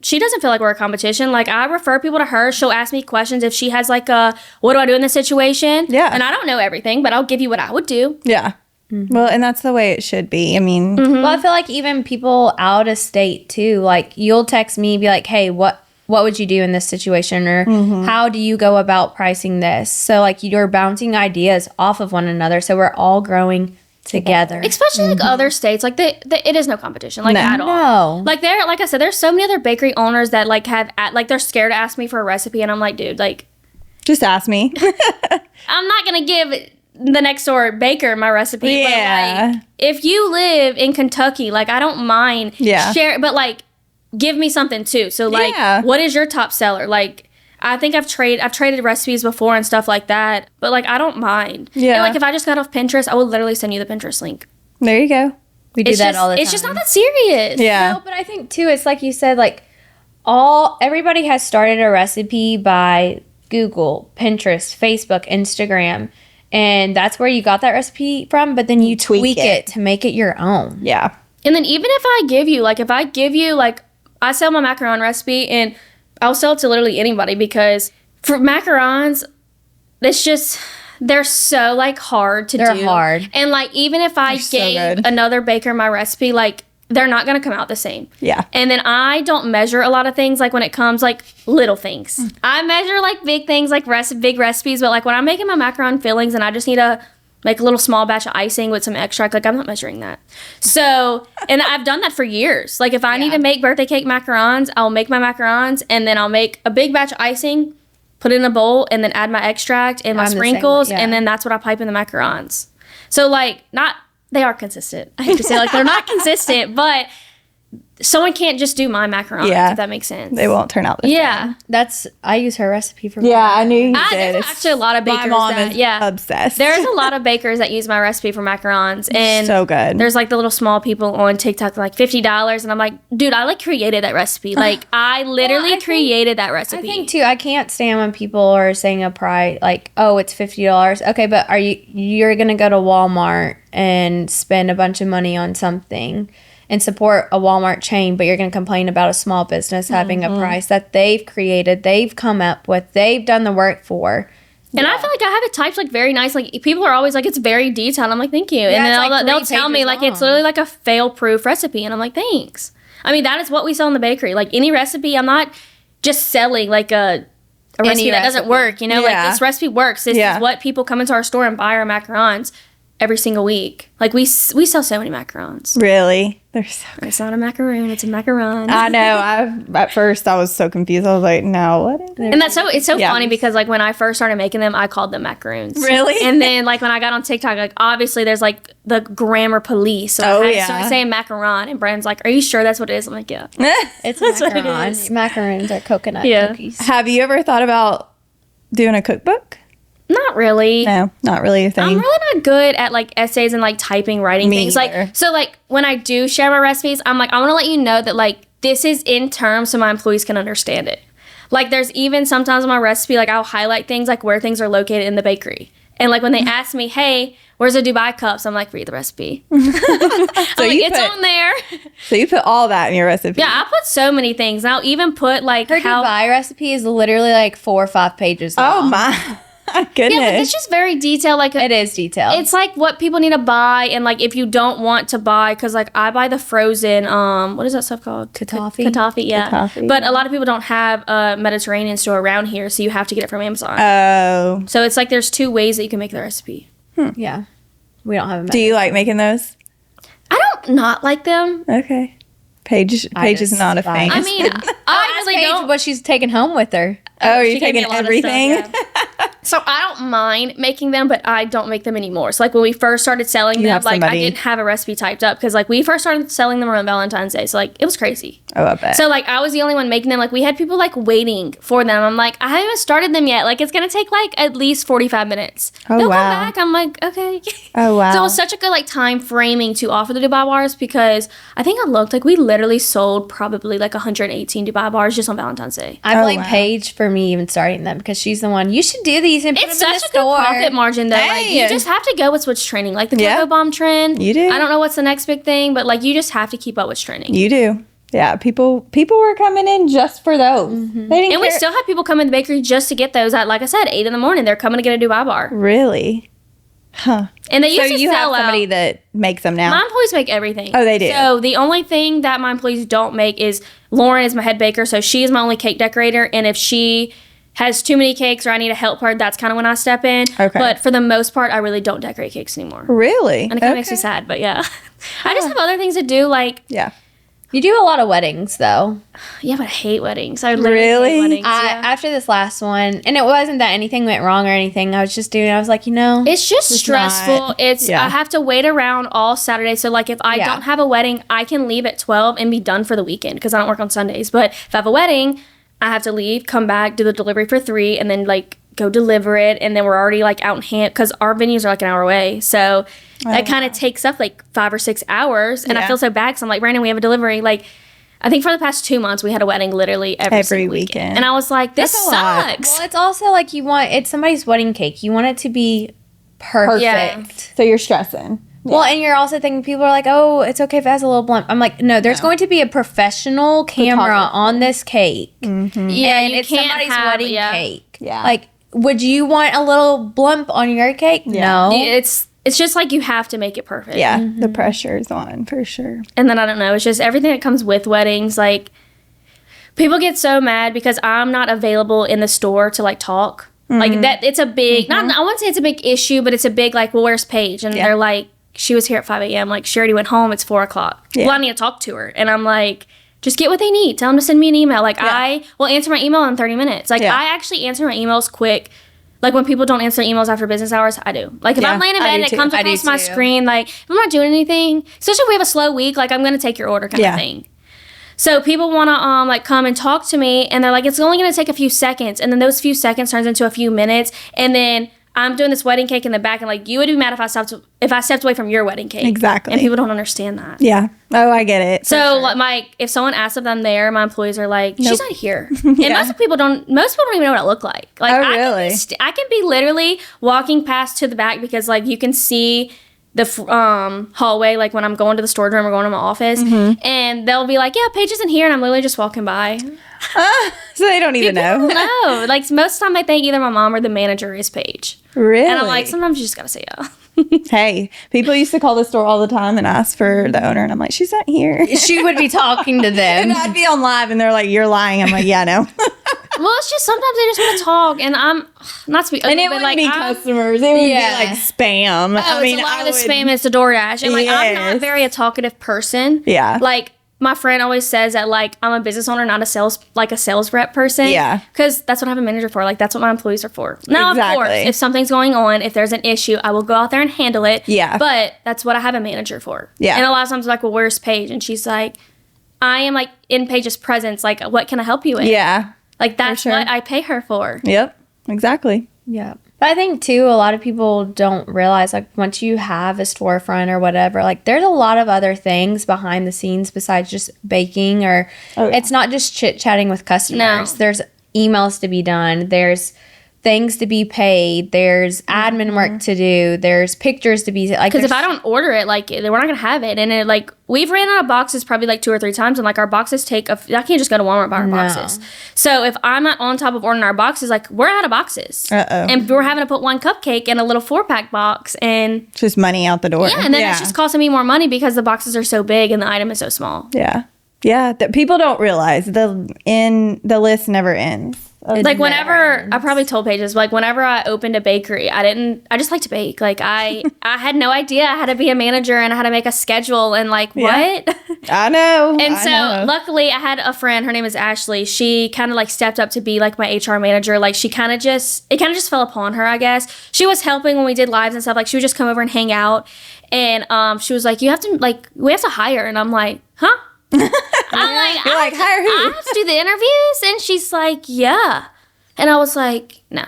she doesn't feel like we're a competition. Like, I refer people to her. She'll ask me questions if she has, like, what do I do in this situation? Yeah. And I don't know everything, but I'll give you what I would do. Yeah. Well, and that's the way it should be. I mean. Well, I feel like even people out of state, too, like, you'll text me, be like, hey, what what would you do in this situation? Or how do you go about pricing this? So like you're bouncing ideas off of one another. So we're all growing together. Especially like other states, like it is no competition, like at all. No. Like like I said, there's so many other bakery owners that like like they're scared to ask me for a recipe, and I'm like, dude, like just ask me. I'm not gonna give the next door baker my recipe. Yeah. But like, if you live in Kentucky, like I don't mind share, but like give me something too. So like, what is your top seller? Like, I think I've traded recipes before and stuff like that, but like I don't mind. Yeah. And like if I just got off Pinterest, I would literally send you the Pinterest link. There you go. We do that all the time. It's just not that serious. Yeah. No, but I think too, it's like you said, like everybody has started a recipe by Google, Pinterest, Facebook, Instagram, and that's where you got that recipe from. But then you tweak it to make it your own. Yeah. And then even if I give you like I sell my macaron recipe and I'll sell it to literally anybody, because for macarons, it's just, they're so like hard to do. They're hard. And like, even if I gave another baker my recipe, like they're not going to come out the same. Yeah. And then I don't measure a lot of things, like when it comes like little things. I measure like big things, like big recipes, but like when I'm making my macaron fillings and I just need to make a little small batch of icing with some extract, like I'm not measuring that. So, and I've done that for years. Like if I need to make birthday cake macarons, I'll make my macarons and then I'll make a big batch of icing, put it in a bowl, and then add my extract and my sprinkles, and then that's what I pipe in the macarons. So like, they are consistent. I hate to say like they're not consistent, but someone can't just do my macarons, if that makes sense. They won't turn out the same. I use her recipe for I knew you did. There's actually a lot of bakers my mom is obsessed. There's a lot of bakers that use my recipe for macarons, and so good. There's like the little small people on TikTok like $50, and I'm like, dude, I like created that recipe. Like I literally created that recipe. I think too, I can't stand when people are saying a price like, oh, it's $50. Okay, but you're gonna go to Walmart and spend a bunch of money on something and support a Walmart chain, but you're going to complain about a small business having a price that they've created, they've come up with, they've done the work for. And I feel like I have it typed like very nice. Like people are always like, it's very detailed. I'm like, thank you. And then they'll tell me like it's literally like a fail-proof recipe, and I'm like, thanks. I mean, that is what we sell in the bakery. Like any recipe, I'm not just selling like a recipe that doesn't work. You know, like this recipe works. This is what people come into our store and buy our macarons every single week. Like we sell so many macarons. Really? They're so good. It's not a macaroon, it's a macaron. I know. At first I was so confused. I was like, no, what is it? And it's so funny because like when I first started making them, I called them macaroons. Really? And then like when I got on TikTok, like obviously there's like the grammar police. So I started saying macaron, and Brandon's like, are you sure that's what it is? I'm like, yeah. It's macarons. Macarons are coconut cookies. Have you ever thought about doing a cookbook? Not really. No, not really a thing. I'm really not good at like essays and like writing things. Either. Like so like when I do share my recipes, I'm like, I want to let you know that like this is in terms so my employees can understand it. Like there's even sometimes in my recipe, like I'll highlight things like where things are located in the bakery. And like when they ask me, hey, where's the Dubai cups? I'm like, read the recipe. So it's on there. So you put all that in your recipe. Yeah, I put so many things. And I'll even put like her Dubai recipe is literally like 4 or 5 pages long. Oh my goodness. Yeah, but it's just very detailed. Like it is detailed. It's like what people need to buy, and like if you don't want to buy, because like I buy the frozen what is that stuff called? Katafi, yeah. Katafi, but a lot of people don't have a Mediterranean store around here, so you have to get it from Amazon. Oh. So it's like there's 2 ways that you can make the recipe. Yeah. We don't have a Do you like making those? I don't not like them. Okay. Paige is not a fan. I mean, I really don't. What she's taking home with her. Oh, are you taking everything? Stuff, yeah. So I don't mind making them, but I don't make them anymore. So like when we first started selling them, like I didn't have a recipe typed up because like we first started selling them on Valentine's Day. So like it was crazy. Oh, I bet. So like I was the only one making them. Like we had people like waiting for them. I'm like, I haven't started them yet. Like it's gonna take like at least 45 minutes. Oh, They'll wow. come back. I'm like, okay. Oh wow. So it was such a good like time framing to offer the Dubai bars because I think I looked like we literally sold probably like 118 Dubai bars just on Valentine's Day. I blame Paige for me even starting them because she's the one. You should do these and put them in the store. It's such a good profit margin though. Like you just have to go with what's trending. Like the cocoa bomb trend. You do. I don't know what's the next big thing, but like you just have to keep up what's trending. You do. Yeah, people were coming in just for those. Mm-hmm. They didn't we still have people come in the bakery just to get those at, like I said, 8 in the morning. They're coming to get a Dubai bar. Really? Huh. And they used to you sell have somebody out. that makes them now? My employees make everything. Oh, they do? So the only thing that my employees don't make is Lauren is my head baker, so she is my only cake decorator. And if she has too many cakes or I need a help her, that's kind of when I step in. Okay. But for the most part, I really don't decorate cakes anymore. Really? And it kind of makes me sad, but yeah. I just have other things to do, like... Yeah. You do a lot of weddings, though. Yeah, but I hate weddings. I literally Really? hate weddings. Yeah. After this last one, and it wasn't that anything went wrong or anything. I was just doing. I was like, It's just stressful. not- I have to wait around all Saturday. So like if I don't have a wedding, I can leave at 12 and be done for the weekend because I don't work on Sundays. But if I have a wedding, I have to leave, come back, do the delivery for 3, and then like go deliver it. And then we're already like out in hand because our venues are like an hour away. So that kind of takes up like 5 or 6 hours. And I feel so bad because I'm like, Brandon, we have a delivery. Like, I think for the past 2 months, we had a wedding literally every single weekend. And I was like, this sucks. well, it's also like it's somebody's wedding cake. You want it to be perfect. Yeah. So you're stressing. Well, and you're also thinking people are like, oh, it's okay if it has a little blunt. I'm like, no, there's going to be a professional camera on this cake. Mm-hmm. Yeah, And you it's can't somebody's have, wedding cake. Yeah. Like, would you want a little blump on your cake? Yeah. No. It's just like you have to make it perfect. Yeah. The pressure is on for sure. And then I don't know, it's just everything that comes with weddings. Like, people get so mad because I'm not available in the store to like talk. Like that, it's a big, I wouldn't say it's a big issue, but it's a big like, well, where's Paige? And they're like, she was here at 5 a.m. Like, she already went home. It's 4 o'clock. Yeah. Well, I need to talk to her. And I'm like, just get what they need. Tell them to send me an email. Like, I will answer my email in 30 minutes. Like, I actually answer my emails quick. Like, when people don't answer emails after business hours, I do. Like, if I'm laying in bed and it comes across my screen, like, if I'm not doing anything, especially if we have a slow week, like, I'm going to take your order kind of thing. So people want to, like, come and talk to me, and they're like, it's only going to take a few seconds. And then those few seconds turns into a few minutes. And then I'm doing this wedding cake in the back, and, like, you would be mad if I stepped away from your wedding cake. Exactly. And people don't understand that. Yeah. Oh, I get it. So, like, if someone asks if I'm there, my employees are like, she's not here. And most people don't even know what I look like. Like, Oh, really? I can be literally walking past to the back because, like, you can see the hallway, like, when I'm going to the storage room or going to my office. And they'll be like, yeah, Paige isn't here. And I'm literally just walking by. So they don't even know. No. Like, most of the time they think either my mom or the manager is Paige. Really? And I'm like, sometimes you just got to say yeah. Hey, people used to call the store all the time and ask for the owner, and I'm like, she's not here. She would be talking to them. And I'd be on live, and they're like, you're lying. I'm like, yeah, no. Well, it's just sometimes they just want to talk, and I'm not to be ugly, And it but would like be customers. It would be like spam. Oh, I mean, a lot of the spam is the DoorDash, and like I'm not very a talkative person. Yeah. Like my friend always says that like I'm a business owner, not a sales rep person. Yeah. Because that's what I have a manager for. Like that's what my employees are for. Now, Exactly. of course, if something's going on, if there's an issue, I will go out there and handle it. Yeah. But that's what I have a manager for. Yeah. And a lot of times, like, well, where's Paige? And she's like, I am like in Paige's presence. Like, what can I help you with? Yeah. Like that's sure. what I pay her for. Yep. Exactly. Yeah. But I think, too, a lot of people don't realize, like, once you have a storefront or whatever, like, there's a lot of other things behind the scenes besides just baking or it's not just chit-chatting with customers. No. There's emails to be done. There's things to be paid. There's admin work to do. There's pictures to be, like, Because if I don't order it, like, we're not going to have it. And it, like, we've ran out of boxes probably, like, 2 or 3 times. And, like, our boxes take I can't just go to Walmart and buy our boxes. So if I'm not on top of ordering our boxes, like, we're out of boxes. Uh-oh. And we're having to put one cupcake in a little 4-pack box. And Just money out the door. yeah, and then it's just costing me more money because the boxes are so big and the item is so small. Yeah. Yeah. That people don't realize the list never ends. Like whenever I probably told Paige this, like whenever I opened a bakery, I just like to bake. Like I had no idea I had to be a manager and I had to make a schedule and like what? I know. And so luckily I had a friend, her name is Ashley. She kind of like stepped up to be like my HR manager. Like it kind of just fell upon her, I guess. She was helping when we did lives and stuff. Like she would just come over and hang out. And she was like, we have to hire. And I'm like, huh? I'm like, You're like, hire who? I have to do the interviews. And she's like, yeah. And I was like, no.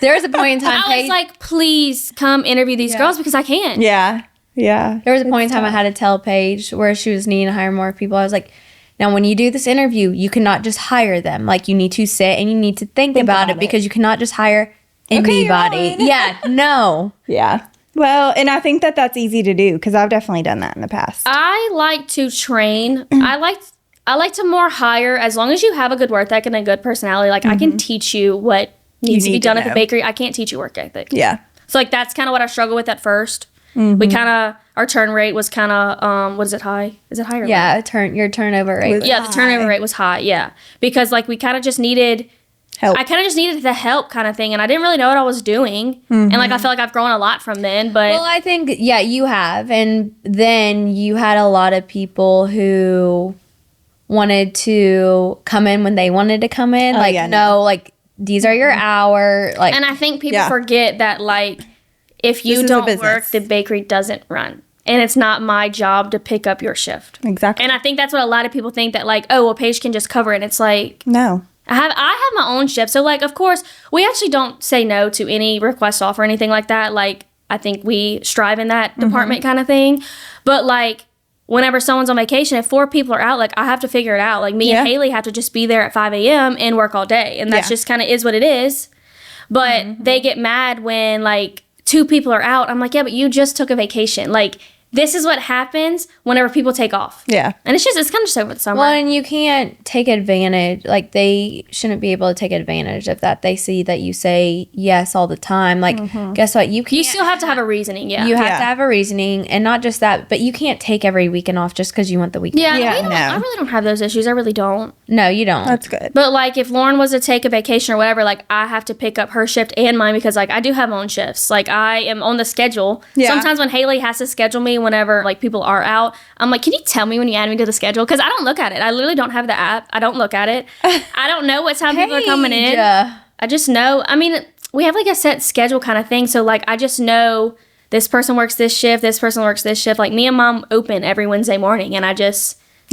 There was a point in time, I was like, please come interview these girls because I can. Yeah. Yeah. there was a point in time I had to tell Paige where she was needing to hire more people. I was like, now when you do this interview, you cannot just hire them. Like you need to sit and you need to think about it because you cannot just hire anybody. Yeah, no. Yeah. Well, and I think that that's easy to do because I've definitely done that in the past. I like to train. I like to more hire as long as you have a good work ethic and a good personality. Like I can teach you what needs to be done at the bakery. I can't teach you work ethic. Yeah. So like that's kind of what I struggled with at first. We kind of, our turn rate was kind of, what is it, high? Is it high or Yeah, low? your turnover rate. Yeah, the turnover rate was high, yeah. Because like we kind of just needed help. I kind of just needed the help kind of thing, and I didn't really know what I was doing. And like I feel like I've grown a lot from then, but Well, I think you have, and then you had a lot of people who wanted to come in when they wanted to come in. Like these are your hour. Like, and I think people forget that like if you don't work, the bakery doesn't run. And it's not my job to pick up your shift. Exactly. And I think that's what a lot of people think, that like, oh, well, Paige can just cover it. And it's like, no. I have my own shift. So like, of course, we actually don't say no to any request off or anything like that. Like, I think we strive in that department kind of thing. But like, whenever someone's on vacation, if 4 people are out, like I have to figure it out. Like me and Haley have to just be there at 5 a.m. and work all day. And that's just kind of is what it is. But they get mad when like 2 people are out. I'm like, yeah, but you just took a vacation. Like, this is what happens whenever people take off. Yeah. And it's kind of just over the summer. Well, and you can't take advantage. Like, they shouldn't be able to take advantage of that. They see that you say yes all the time. Like, guess what? You still have to have a reasoning, You have to have a reasoning. And not just that, but you can't take every weekend off just because you want the weekend. Yeah, I really don't have those issues. I really don't. No, you don't. That's good. But, like, if Lauren was to take a vacation or whatever, like, I have to pick up her shift and mine because, like, I do have my own shifts. Like, I am on the schedule. Yeah. Sometimes when Haley has to schedule me whenever, like, people are out, I'm like, can you tell me when you add me to the schedule? Because I don't look at it. I literally don't have the app. I don't look at it. I don't know what time people are coming in. I just know. I mean, we have, like, a set schedule kind of thing. So, like, I just know this person works this shift, this person works this shift. Like, me and Mom open every Wednesday morning, and I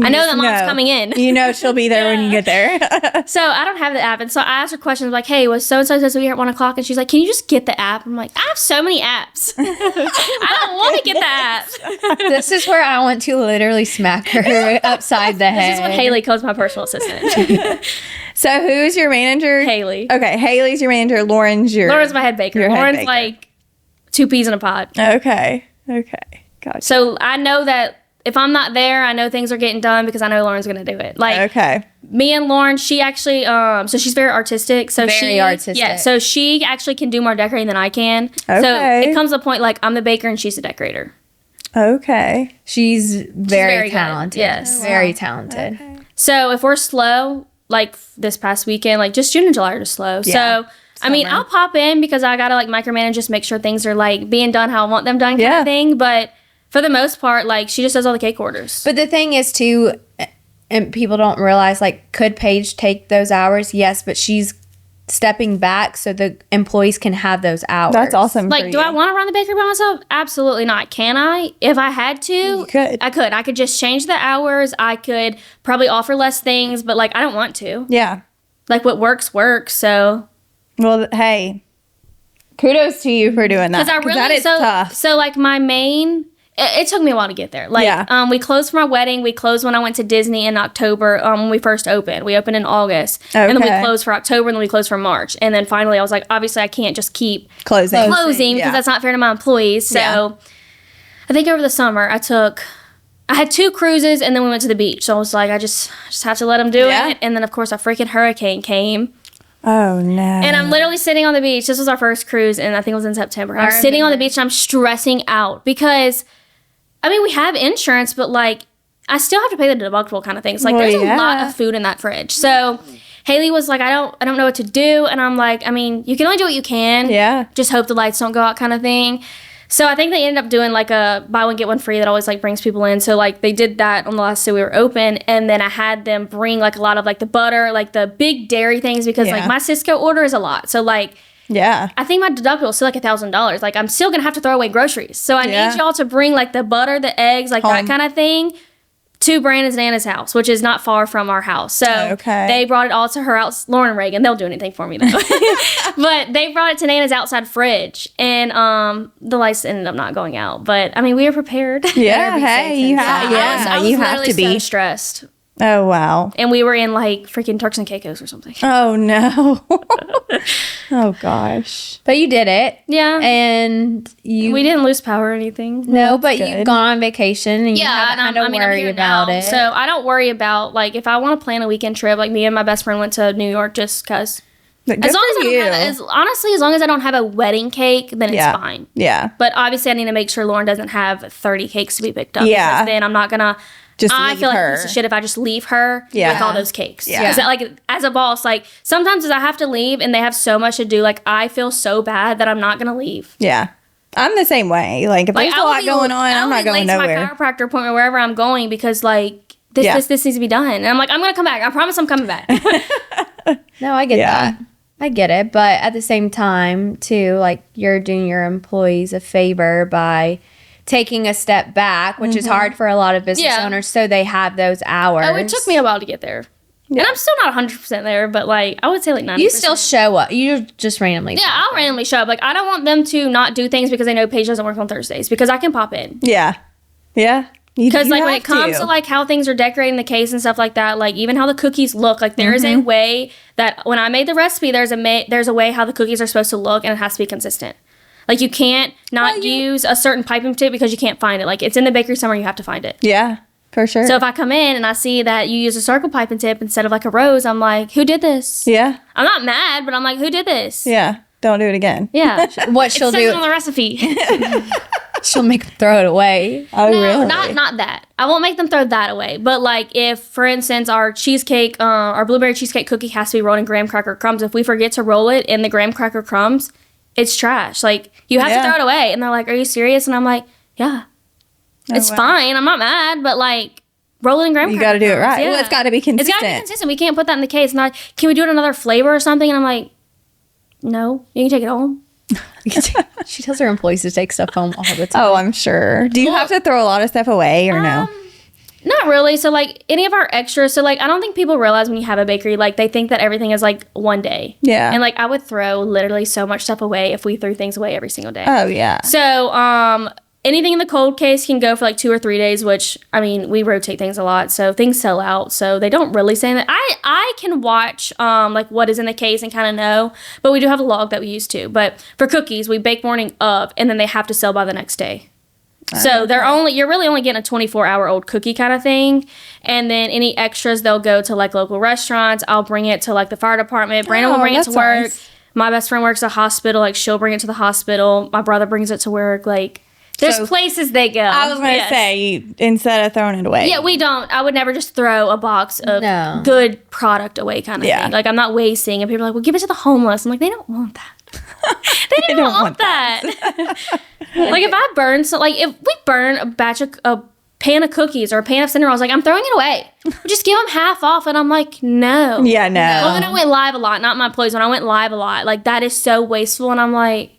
know that Mom's coming in. You know she'll be there when you get there. So I don't have the app. And so I asked her questions like, hey, was so-and-so supposed to be here at 1 o'clock? And she's like, can you just get the app? I'm like, I have so many apps. I don't want to get the app. This is where I want to literally smack her upside the head. This is what Haley calls my personal assistant. So who's your manager? Haley. Okay, Haley's your manager. Lauren's my head baker. Lauren's like 2 peas in a pod. Okay. Gotcha. So I know that if I'm not there, I know things are getting done because I know Lauren's going to do it. Like, me and Lauren, she actually, so she's very artistic. So very artistic. Yeah, so she actually can do more decorating than I can. Okay. So it comes to a point, like, I'm the baker and she's the decorator. Okay. She's very talented. Good. Yes. Very talented. Okay. So if we're slow, like this past weekend, like just June and July are just slow. Yeah. So, I mean, I'll pop in because I got to, like, micromanage, just make sure things are, like, being done how I want them done kind of thing. But for the most part, like, she just does all the cake orders. But the thing is, too, and people don't realize, like, could Paige take those hours? Yes, but she's stepping back so the employees can have those hours. That's awesome. Like, do I want to run the bakery by myself? Absolutely not. Can I? If I had to, you could. I could. I could just change the hours. I could probably offer less things, but, like, I don't want to. Yeah. Like, what works, so. Well, hey, kudos to you for doing that. Because that is tough. So, like, my main... It took me a while to get there. Like, we closed for my wedding. We closed when I went to Disney in October when we first opened. We opened in August. Okay. And then we closed for October, and then we closed for March. And then finally, I was like, obviously, I can't just keep closing because that's not fair to my employees. So I think over the summer, I had 2 cruises, and then we went to the beach. So I was like, I just have to let them do it. And then, of course, a freaking hurricane came. Oh, no. And I'm literally sitting on the beach. This was our first cruise, and I think it was in September. I'm sitting on the beach, and I'm stressing out because... I mean, we have insurance, but, like, I still have to pay the deductible kind of things. Like, there's a lot of food in that fridge. So, Haley was like, I don't know what to do. And I'm like, I mean, you can only do what you can. Yeah. Just hope the lights don't go out kind of thing. So, I think they ended up doing, like, a buy one, get one free that always, like, brings people in. So, like, they did that on the last day we were open. And then I had them bring, like, a lot of, like, the butter, like, the big dairy things because, like, my Cisco order is a lot. So, like... Yeah. I think my deductible is still like $1,000. Like, I'm still going to have to throw away groceries. So I need y'all to bring, like, the butter, the eggs, like, that kind of thing to Brandon's and Anna's house, which is not far from our house. So they brought it all to her house. Lauren and Reagan, they'll do anything for me, though. But they brought it to Nana's outside fridge. And the lights ended up not going out. But, I mean, we were prepared. Yeah, hey, you have to be. So stressed. Oh, wow. And we were in, like, freaking Turks and Caicos or something. Oh, no. Oh, gosh. But you did it. Yeah. And we didn't lose power or anything. No, but you've gone on vacation and you haven't had to worry about it. So I don't worry about, like, if I want to plan a weekend trip, like, me and my best friend went to New York just because Good as long as for I don't have, honestly, as long as I don't have a wedding cake, then it's fine. Yeah. But obviously, I need to make sure Lauren doesn't have 30 cakes to be picked up. Yeah. Because then I'm not gonna. I feel like a piece of shit if I just leave her with all those cakes. Yeah. Like as a boss, like sometimes I have to leave and they have so much to do. Like I feel so bad that I'm not gonna leave. Yeah. I'm the same way. Like if there's a lot going on, I'm not going nowhere. To my chiropractor appointment wherever I'm going because like this needs to be done. And I'm like, I'm gonna come back. I promise I'm coming back. No, I get that. I get it. But at the same time, too, like you're doing your employees a favor by taking a step back, which is hard for a lot of business owners, so they have those hours. Oh, it took me a while to get there. Yeah. And I'm still not 100% there, but like I would say like 90%. You still show up. You just randomly. Yeah, I'll randomly show up. Like I don't want them to not do things because they know Paige doesn't work on Thursdays because I can pop in. Yeah. Yeah. Because like when it comes to like how things are decorating the case and stuff like that, like even how the cookies look, like there is a way that when I made the recipe, there's a way how the cookies are supposed to look and it has to be consistent. Like you can't use a certain piping tip because you can't find it. Like it's in the bakery somewhere, you have to find it. Yeah, for sure. So if I come in and I see that you use a circle piping tip instead of like a rose, I'm like, who did this? Yeah. I'm not mad, but I'm like, who did this? Yeah. Don't do it again. Yeah. What she'll do? It says it on the recipe. She'll make them throw it away. Oh, no, really? not that. I won't make them throw that away. But like if, for instance, our cheesecake, our blueberry cheesecake cookie has to be rolled in graham cracker crumbs. If we forget to roll it in the graham cracker crumbs, it's trash. Like you have to throw it away. And they're like, are you serious? And I'm like, yeah, it's fine. I'm not mad, but like roll it in graham cracker. You got to do it right. Yeah. Well, it's got to be consistent. It's got to be consistent. We can't put that in the case. Not, can we do it another flavor or something? And I'm like, no, you can take it home. She tells her employees to take stuff home all the time. Oh, I'm sure. Do you have to throw a lot of stuff away or no? Not really. So like any of our extras, so like I don't think people realize when you have a bakery, like they think that everything is like one day. Yeah. And like I would throw literally so much stuff away if we threw things away every single day. Oh, yeah. So anything in the cold case can go for like 2 or 3 days, which I mean we rotate things a lot, so things sell out. So they don't really say that. I can watch like what is in the case and kind of know, but we do have a log that we use too. But for cookies, we bake morning of, and then they have to sell by the next day. So you're really only getting a 24-hour-old cookie kind of thing. And then any extras, they'll go to like local restaurants. I'll bring it to like the fire department. Brandon will bring it to work. Nice. My best friend works at a hospital. Like she'll bring it to the hospital. My brother brings it to work. Like there's places they go. I was going to say, instead of throwing it away. Yeah, we don't. I would never just throw a box of good product away kind of thing. Like I'm not wasting. And people are like, well, give it to the homeless. I'm like, they don't want that. they don't want that. Like if I burn if we burn a pan of cookies or a pan of cinnamon rolls, like I'm throwing it away. Just give them half off, and I'm like, no. Yeah, no. Well, when I went live a lot, not my employees, when I went live a lot, like that is so wasteful, and I'm like,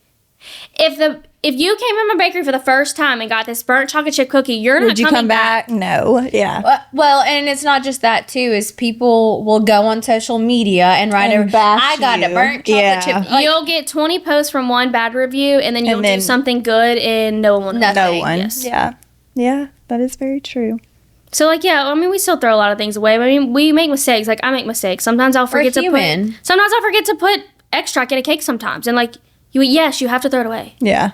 if you came in my bakery for the first time and got this burnt chocolate chip cookie, you're not coming back. No. Yeah. Well, and it's not just that too. Is people will go on social media and write I got a burnt chocolate chip. Like, you'll get 20 posts from one bad review, and then you'll do something good, and no one will know. No one. Yes. Yeah. Yeah. That is very true. So like I mean we still throw a lot of things away. I mean we make mistakes. Like I make mistakes. Sometimes I'll forget to put extract in a cake sometimes, and like you have to throw it away. Yeah.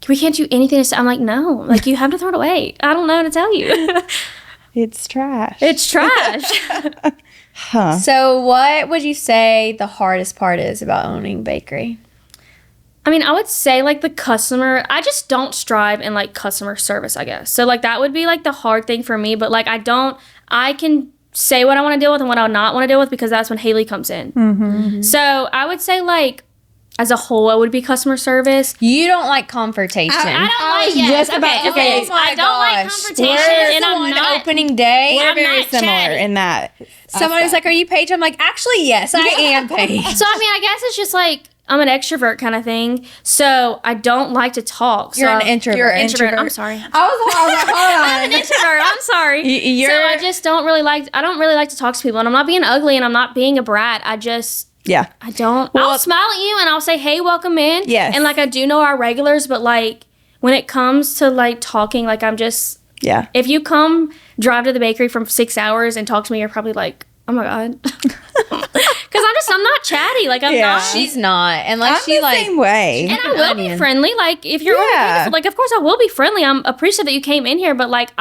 We can't do anything to say. I'm like, no, like you have to throw it away. I don't know how to tell you. It's trash. It's trash. Huh. So what would you say the hardest part is about owning a bakery? I mean, I would say like the customer, I just don't strive in like customer service, I guess. So like that would be like the hard thing for me, but like I can say what I want to deal with and what I not want to deal with because that's when Haley comes in. Mm-hmm. So I would say like, as a whole, it would be customer service. You don't like confrontation. I don't like just about to say, I don't like confrontation. And I'm not opening day. We're very similar in that. Somebody was like, "Are you Paige?" I'm like, "Actually, yes, I am Paige." So I mean, I guess it's just like I'm an extrovert kind of thing. So I don't like to talk. You're an introvert. You're an introvert. I'm sorry. I was like, hold on. I'm an introvert. I'm sorry. So I just don't really like. I don't really like to talk to people, and I'm not being ugly, and I'm not being a brat. I don't. I'll smile at you and I'll say, hey, welcome in. Yes. And like I do know our regulars, but like when it comes to like talking, like I'm just. Yeah. If you drive to the bakery from 6 hours and talk to me, you're probably like, oh my God. Because I'm not chatty. Like I'm not. She's not. And like I'm the same way. And I will be friendly. Like if you're like, of course I will be friendly. I'm appreciative that you came in here, but like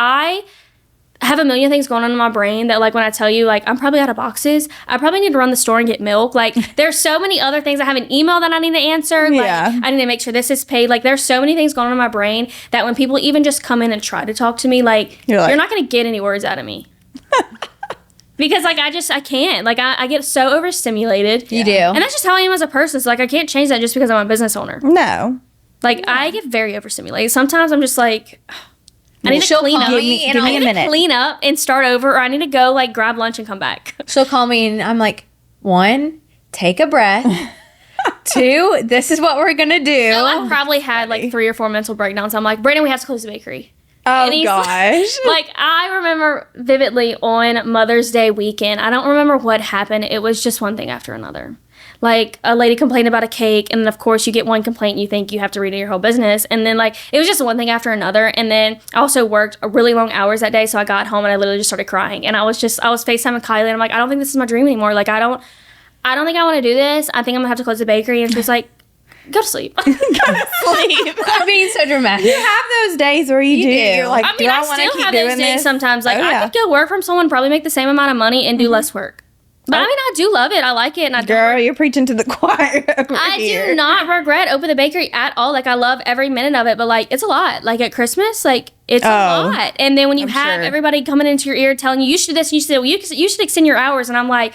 have a million things going on in my brain that like when I tell you like I'm probably out of boxes, I probably need to run the store and get milk. Like there's so many other things. I have an email that I need to answer. Like, I need to make sure this is paid. Like there's so many things going on in my brain that when people even just come in and try to talk to me, like you're not going to get any words out of me. Because like I can't. Like I get so overstimulated. You do. And that's just how I am as a person. So like I can't change that just because I'm a business owner. No. Like I get very overstimulated. Sometimes I'm just like I need to clean up. Give me a minute. Clean up and start over, or I need to go like grab lunch and come back. She'll call me and I'm like, 1, take a breath. 2, this is what we're gonna do. Oh, I've probably had like 3 or 4 mental breakdowns. I'm like, Brandon, we have to close the bakery. Oh gosh. Like I remember vividly on Mother's Day weekend. I don't remember what happened. It was just one thing after another. Like a lady complained about a cake, and then of course you get one complaint and you think you have to redo your whole business, and then like it was just one thing after another. And then I also worked really long hours that day, so I got home and I literally just started crying, and I was FaceTiming Kylie and I'm like, I don't think this is my dream anymore. Like I don't think I want to do this. I think I'm gonna have to close the bakery. And she's like, go to sleep. Go to sleep. I'm being so dramatic. You have those days where you do. You're like, I mean, I still have those days sometimes. Like I could go work from someone, probably make the same amount of money and do less work. But I mean, I do love it. I like it. And Girl, you're preaching to the choir over here. Do not regret opening the bakery at all. Like, I love every minute of it. But, like, it's a lot. Like, at Christmas, like, it's a lot. And then when you have everybody coming into your ear telling you, you should do this, you should do that, you should extend your hours. And I'm like,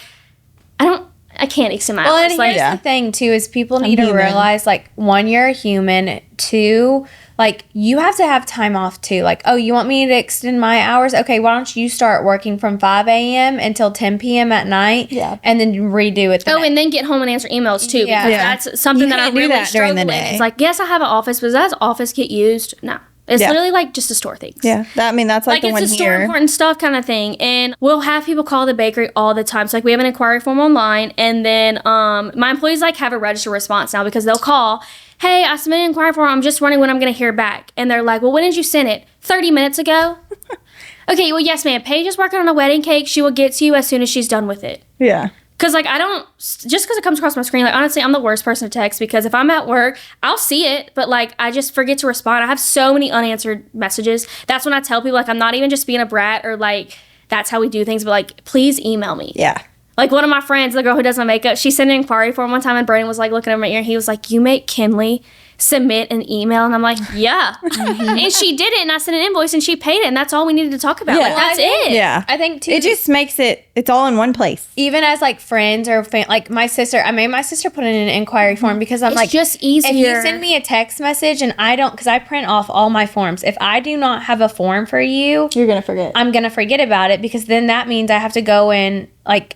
I can't extend my hours. Well, and like, here's the thing, too, is people need to realize, like, 1, you're a human. 2, like, you have to have time off, too. Like, oh, you want me to extend my hours? Okay, why don't you start working from 5 a.m. until 10 p.m. at night? Yeah. And then redo it. And then get home and answer emails, too. Yeah. Because that's something that I really struggle with. It's like, yes, I have an office, but does that office get used? No. It's literally like just to store things. Yeah. That's like the one here. Like, it's a store important stuff kind of thing. And we'll have people call the bakery all the time. So, like, we have an inquiry form online. And then my employees, like, have a registered response now because they'll call, hey, I submitted an inquiry form. I'm just wondering when I'm going to hear back. And they're like, well, when did you send it? 30 minutes ago? Okay, well, yes, ma'am. Paige is working on a wedding cake. She will get to you as soon as she's done with it. Yeah. Because, like, just because it comes across my screen, like, honestly, I'm the worst person to text because if I'm at work, I'll see it, but, like, I just forget to respond. I have so many unanswered messages. That's when I tell people, like, I'm not even just being a brat or, like, that's how we do things, but, like, please email me. Yeah. Like, one of my friends, the girl who does my makeup, she sent an inquiry form one time, and Brandon was, like, looking over my ear, and he was like, you make Kinley submit an email? And I'm like, yeah. And she did it, and I sent an invoice, and she paid it, and that's all we needed to talk about. Yeah. Like, that's it. Yeah. I think, too. It just makes it's all in one place. Even as, like, friends or like, my sister, I made my sister put in an inquiry form because I'm like, it's just easier. If you send me a text message and I don't, because I print off all my forms, if I do not have a form for you, you're going to forget. I'm going to forget about it because then that means I have to go in, like,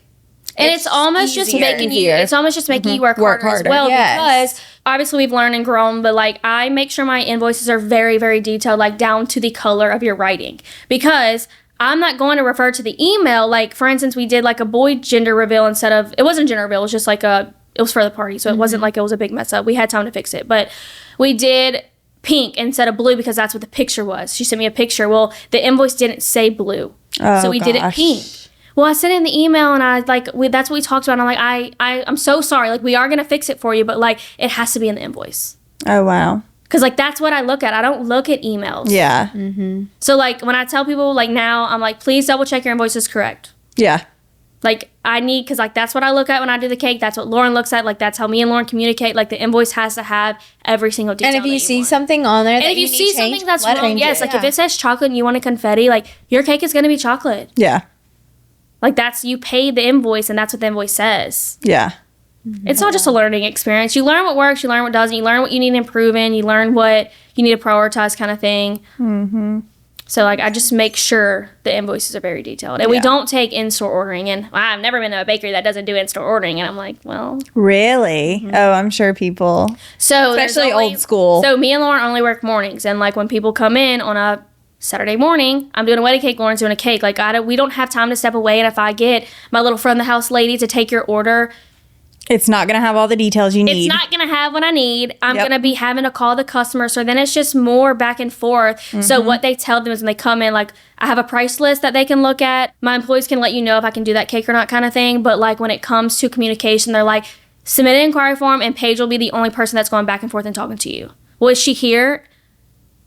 and it's almost just making you. It's almost just making you work harder as well because obviously we've learned and grown. But like I make sure my invoices are very, very detailed, like down to the color of your writing, because I'm not going to refer to the email. Like for instance, we did like a boy gender reveal instead of it wasn't gender reveal. It was just like it was for the party, so it wasn't like it was a big mess up. We had time to fix it, but we did pink instead of blue because that's what the picture was. She sent me a picture. Well, the invoice didn't say blue, so we did it pink. Well, I sent in the email and I that's what we talked about. And I'm like, I'm so sorry. Like, we are going to fix it for you, but like, it has to be in the invoice. Oh, wow. Because like, that's what I look at. I don't look at emails. Yeah. Mm-hmm. So like, when I tell people like now, I'm like, please double check your invoice is correct. Yeah. Like, because like, that's what I look at when I do the cake. That's what Lauren looks at. Like, that's how me and Lauren communicate. Like, the invoice has to have every single detail. And if you see something on there that you see something that's wrong, yes. Like, if it says chocolate and you want a confetti, like, your cake is going to be chocolate. Yeah. Like, you pay the invoice, and that's what the invoice says. Yeah. Mm-hmm. It's not just a learning experience. You learn what works, you learn what doesn't, you learn what you need to improve in, you learn what you need to prioritize kind of thing. Mm-hmm. So, like, I just make sure the invoices are very detailed. And we don't take in-store ordering. And I've never been to a bakery that doesn't do in-store ordering. And I'm like, well. Really? Mm-hmm. Oh, I'm sure people. So especially old school. So, me and Lauren only work mornings. And, like, when people come in on a Saturday morning, I'm doing a wedding cake, Lauren's doing a cake. Like, we don't have time to step away. And if I get my little front of the house lady to take your order, it's not going to have all the details you need. It's not going to have what I need. I'm going to be having to call the customer. So then it's just more back and forth. Mm-hmm. So what they tell them is when they come in, like, I have a price list that they can look at. My employees can let you know if I can do that cake or not kind of thing. But, like, when it comes to communication, they're like, submit an inquiry form and Paige will be the only person that's going back and forth and talking to you. Well, is she here?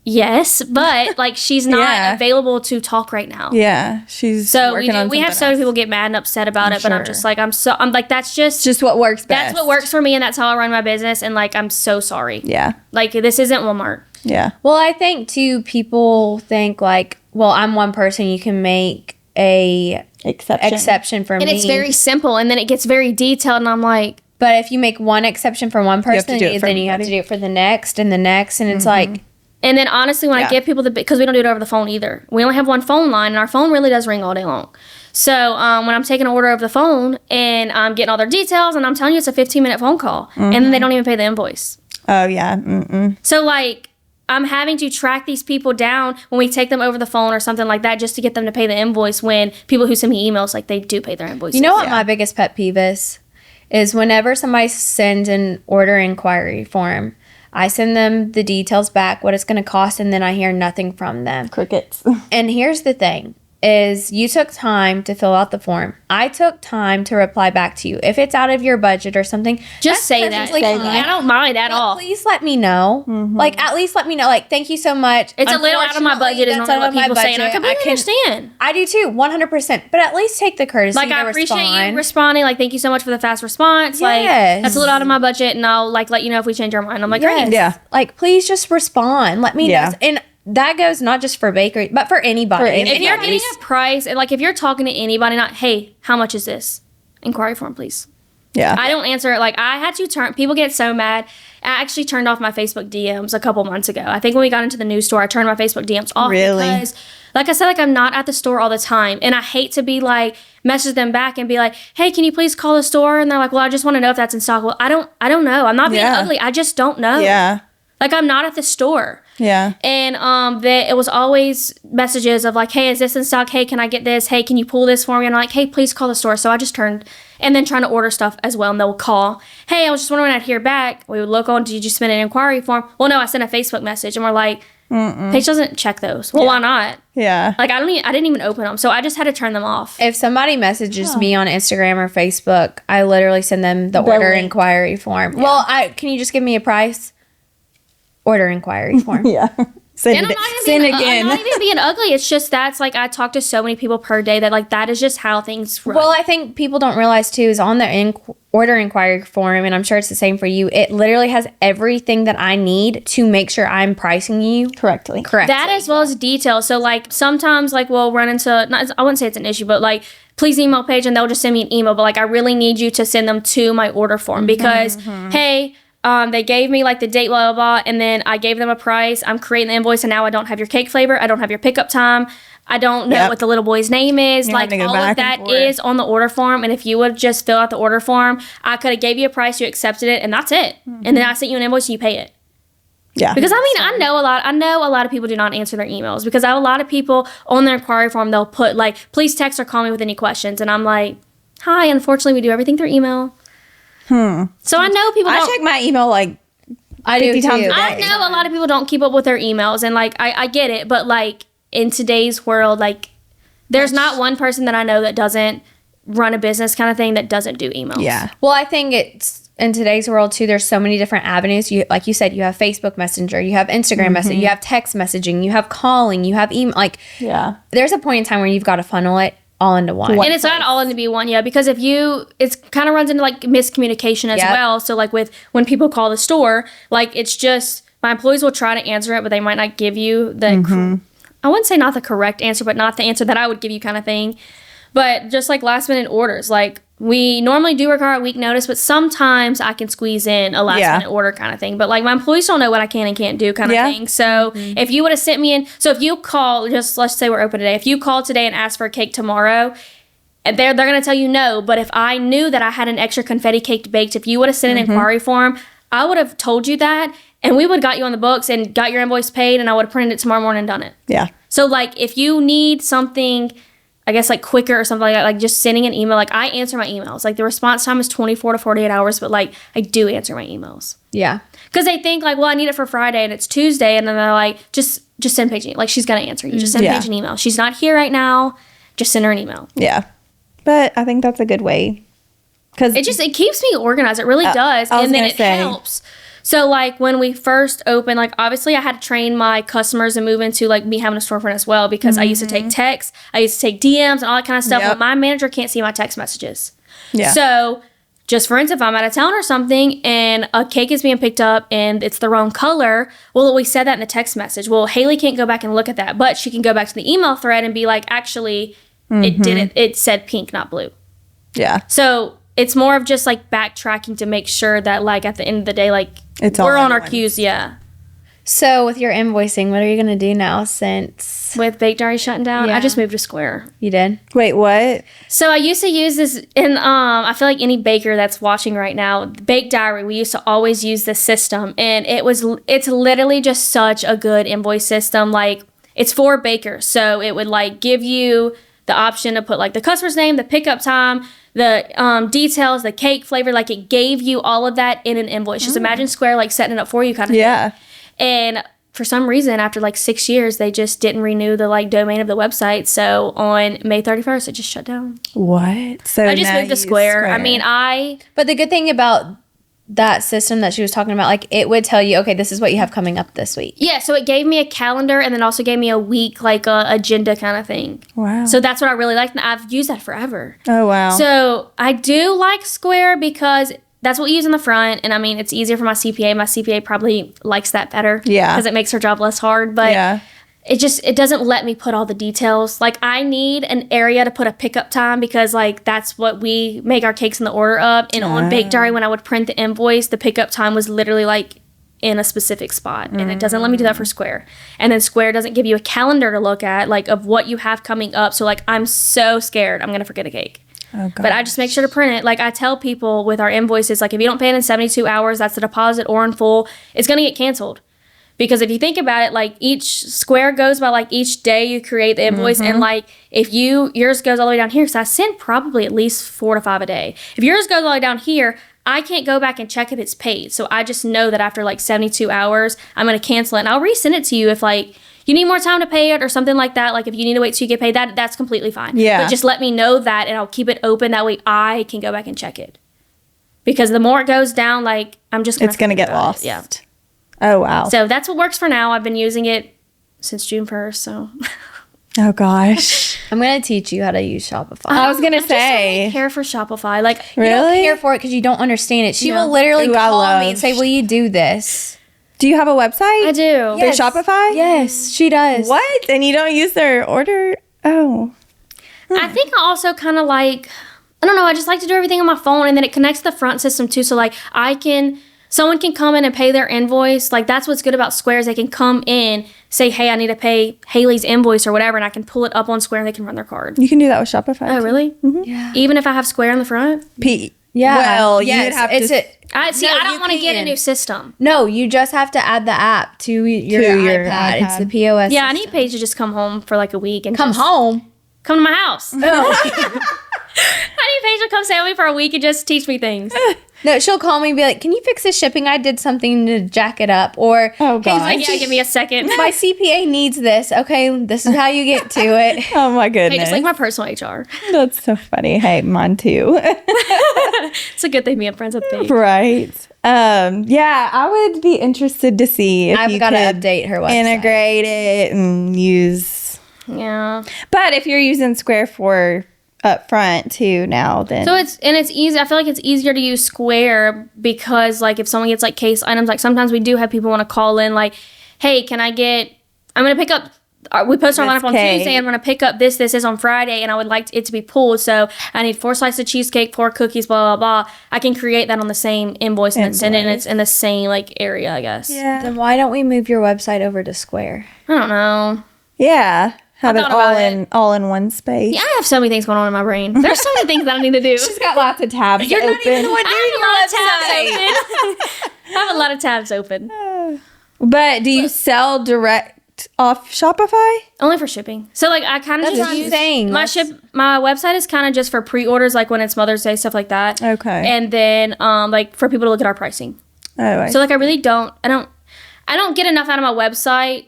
yes, but like she's not available to talk right now. Yeah, she's so working on we have so many people get mad and upset about it, but I'm just like I'm like that's just what works best. That's what works for me, and that's how I run my business. And like I'm so sorry. Yeah, like this isn't Walmart. Yeah. Well, I think too, people think like, well, I'm one person, you can make a exception for me. And it's very simple, and then it gets very detailed, and I'm like, but if you make one exception for one person, then you have to do it for the next and the next, and it's like. And then honestly, when I give people because we don't do it over the phone either. We only have one phone line, and our phone really does ring all day long. So when I'm taking an order over the phone and I'm getting all their details, and I'm telling you it's a 15-minute phone call, and then they don't even pay the invoice. Oh, yeah. Mm-mm. So like I'm having to track these people down when we take them over the phone or something like that just to get them to pay the invoice when people who send me emails, like they do pay their invoices. You know what my biggest pet peeve is whenever somebody sends an order inquiry form, I send them the details back, what it's going to cost, and then I hear nothing from them. Crickets. And here's the thing, is you took time to fill out the form. I took time to reply back to you. If it's out of your budget or something, just say that. I don't mind at all. Please let me know. Like, at least let me know. Like, thank you so much. It's a little out of my budget is normally what people say, and I completely understand. I do too, 100%. But at least take the courtesy to I appreciate you responding. Like, thank you so much for the fast response. Yes. Like, that's a little out of my budget, and I'll like let you know if we change our mind. I'm like, great. Yeah. Like, please just respond. Let me know. And that goes not just for bakery, but for anybody. If you're getting a price, and like if you're talking to anybody, not, hey, how much is this? Inquiry form, please. Yeah. I don't answer it. Like I had to people get so mad. I actually turned off my Facebook DMs a couple months ago. I think when we got into the new store, I turned my Facebook DMs off because, like I said, like I'm not at the store all the time. And I hate to be like, message them back and be like, hey, can you please call the store? And they're like, well, I just want to know if that's in stock. Well, I don't know. I'm not being ugly. I just don't know. Yeah. Like I'm not at the store. Yeah. And it was always messages of like, hey, is this in stock? Hey, can I get this? Hey, can you pull this for me? And I'm like, hey, please call the store. So I just turned, and then trying to order stuff as well. And they'll call, hey, I was just wondering when I'd hear back. We would look on, did you submit an inquiry form? Well, no, I sent a Facebook message. And we're like, Paige doesn't check those. Well, why not? Yeah. Like I didn't even open them. So I just had to turn them off. If somebody messages me on Instagram or Facebook, I literally send them the order inquiry form. Yeah. Well, can you just give me a price? Order inquiry form. Yeah. Send again. I'm not even being ugly. It's just that's like I talk to so many people per day that like that is just how things run. Well, I think people don't realize too is on the order inquiry form, and I'm sure it's the same for you. It literally has everything that I need to make sure I'm pricing you correctly. That as well as details. So like sometimes like we'll run into I wouldn't say it's an issue, but like please email Paige and they'll just send me an email. But like I really need you to send them to my order form because hey. They gave me like the date, blah, blah, blah, and then I gave them a price. I'm creating the invoice, and now I don't have your cake flavor. I don't have your pickup time. I don't know what the little boy's name is. You're like all of that is on the order form, and if you would just fill out the order form, I could have gave you a price, you accepted it, and that's it. And then I sent you an invoice, and you pay it. Yeah. Because I mean, I know a lot of people do not answer their emails because I have a lot of people on their inquiry form, they'll put like, please text or call me with any questions. And I'm like, hi, unfortunately, we do everything through email. So I know people don't. I check my email like I do too. I know a lot of people don't keep up with their emails, and like I get it, but like in today's world, like there's not one person that I know that doesn't run a business kind of thing that doesn't do emails. Yeah. Well, I think it's in today's world too. There's so many different avenues. You like you said, you have Facebook Messenger, you have Instagram messaging, you have text messaging, you have calling, you have email. Like there's a point in time where you've got to funnel it all into one. And it's not all into be one, because if it's kind of runs into like miscommunication as well. So like when people call the store, like it's just my employees will try to answer it, but they might not give you the I wouldn't say not the correct answer, but not the answer that I would give you kind of thing. But just like last minute orders, like we normally do require a week notice, but sometimes I can squeeze in a last minute order kind of thing. But like my employees don't know what I can and can't do kind of thing. So if you would have sent me in, so if you call, just let's say we're open today. If you call today and ask for a cake tomorrow, they're going to tell you no. But if I knew that I had an extra confetti cake baked, if you would have sent an inquiry form, I would have told you that. And we would have got you on the books and got your invoice paid, and I would have printed it tomorrow morning and done it. Yeah. So like if you need something, I guess like quicker or something like that, like just sending an email, like I answer my emails. Like the response time is 24 to 48 hours, but like I do answer my emails. Yeah. Because they think like, well, I need it for Friday and it's Tuesday. And then they're like, just send Paige an email. Like she's going to answer you. Just send Paige an email. She's not here right now. Just send her an email. Yeah. But I think that's a good way. Because it keeps me organized. It really does. And then it helps. So like when we first opened, like obviously I had to train my customers and move into like me having a storefront as well, because I used to take texts, I used to take DMs and all that kind of stuff. Well, my manager can't see my text messages. Yeah. So just for instance, if I'm out of town or something and a cake is being picked up and it's the wrong color, well, we said that in the text message. Well, Haley can't go back and look at that, but she can go back to the email thread and be like, actually, it said pink, not blue. Yeah. So it's more of just like backtracking to make sure that like at the end of the day, like we're on our cues. Yeah. So with your invoicing, what are you going to do now since... With Bake Diary shutting down? Yeah. I just moved to Square. You did? Wait, what? So I used to use this, and I feel like any baker that's watching right now, Bake Diary, we used to always use this system, and it's literally just such a good invoice system. Like, it's for bakers, so it would like give you the option to put like the customer's name, the pickup time, the details, the cake flavor, like it gave you all of that in an invoice. Just imagine Square like setting it up for you kind of thing. And for some reason, after like 6 years, they just didn't renew the like domain of the website. So on May 31st, it just shut down. What? So I just moved to Square. I mean, But the good thing about that system that she was talking about, like it would tell you, okay, this is what you have coming up this week. Yeah, so it gave me a calendar and then also gave me a week, like a agenda kind of thing. Wow. So that's what I really liked, and I've used that forever. Oh, wow. So I do like Square because that's what we use in the front, and I mean, it's easier for my CPA. My CPA probably likes that better. Yeah. Because it makes her job less hard, but it doesn't let me put all the details. Like, I need an area to put a pickup time because, like, that's what we make our cakes in the order of. And on Bake Diary, when I would print the invoice, the pickup time was literally, like, in a specific spot. And it doesn't let me do that for Square. And then Square doesn't give you a calendar to look at, like, of what you have coming up. So, like, I'm so scared I'm going to forget a cake. Oh, but I just make sure to print it. Like, I tell people with our invoices, like, if you don't pay it in 72 hours, that's the deposit or in full, it's going to get canceled. Because if you think about it, like, each Square goes by, like, each day you create the invoice. And, like, if yours goes all the way down here, so I send probably at least 4 to 5 a day. If yours goes all the way down here, I can't go back and check if it's paid. So I just know that after, like, 72 hours, I'm going to cancel it. And I'll resend it to you if, like, you need more time to pay it or something like that. Like, if you need to wait till you get paid, that's completely fine. Yeah. But just let me know that, and I'll keep it open. That way I can go back and check it. Because the more it goes down, like, I'm just going to... It's going to get lost. Yeah. Oh, wow. So that's what works for now. I've been using it since June 1st, so... Oh, gosh. I'm going to teach you how to use Shopify. I was going to say. I just don't really care for Shopify. Like, really? You don't care for it because you don't understand it. She will literally call me and say, will you do this? Do you have a website? I do. Yes. For Shopify? Yes, she does. What? And you don't use their order? Oh. I think I also kind of like, I don't know, I just like to do everything on my phone, and then it connects to the front system too. So like someone can come in and pay their invoice. Like, that's what's good about Square is they can come in, say, hey, I need to pay Haley's invoice or whatever, and I can pull it up on Square and they can run their card. You can do that with Shopify. Oh, really? Mm-hmm. Yeah. Even if I have Square on the front? Yeah. Well, yes, you'd have to... I don't want to get a new system. No, you just have to add the app to your iPad. It's the POS Yeah, system. I need Paige to just come home for like a week. And come to my house. Oh. I need Paige to come stay with me for a week and just teach me things. No, she'll call me and be like, can you fix this shipping? I did something to jack it up. Or, oh, God. Hey, give me a second. My CPA needs this. Okay, this is how you get to it. Oh, my goodness. Hey, just like my personal HR. That's so funny. Hey, mine too. It's a good thing being friends with Paige. Right. Yeah, I would be interested to see if I've got to update her website. Integrate it and use... Yeah. But if you're using Square for... up front too now, then so it's easy. I feel like it's easier to use Square because like if someone gets like case items, like sometimes we do have people want to call in like, hey, I'm gonna pick up, we post our lineup on Tuesday, I'm gonna pick up this is on Friday, and I would like it to be pulled, so I need 4 slices of cheesecake, 4 cookies, blah blah blah. I can create that on the same invoice and send it, and it's in the same like area, I guess. Yeah. Then why don't we move your website over to Square? I don't know. Yeah. Have it all in one space. Yeah, I have so many things going on in my brain. There's so many things that I need to do. She's got lots of tabs You're open. Not even the one doing your website. I have a lot of tabs open. But do you sell direct off Shopify? Only for shipping. So like I kind of just use my website is kind of just for pre-orders, like when it's Mother's Day, stuff like that. Okay. And then like for people to look at our pricing. Oh. So like I really don't get enough out of my website.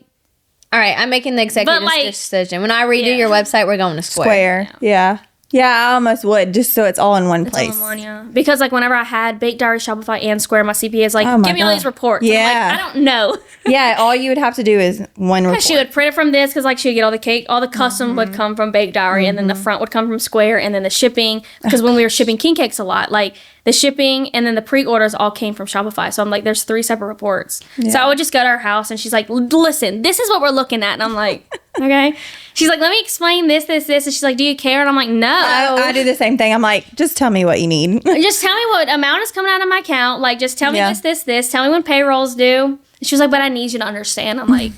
All right, I'm making the executive decision. When I redo your website, we're going to Square. Yeah. Yeah, I almost would, just so it's all in one place. All in one, yeah. Because like whenever I had Bake Diary, Shopify, and Square, my CPA is like, give me all these reports. Yeah. And I'm like, I don't know. Yeah, all you would have to do is one report. She would print it from this because like she would get all the cake, all the custom would come from Bake Diary, and then the front would come from Square, and then the shipping, because when we were shipping king cakes a lot, like the shipping and then the pre-orders all came from Shopify. So I'm like, there's 3 separate reports. Yeah. So I would just go to her house and she's like, listen, this is what we're looking at. And I'm like, okay. She's like, let me explain this. And she's like, do you care? And I'm like, no. I do the same thing. I'm like, just tell me what you need. Just tell me what amount is coming out of my account. Like, just tell me this. Tell me when payrolls due. And she was like, but I need you to understand. I'm like,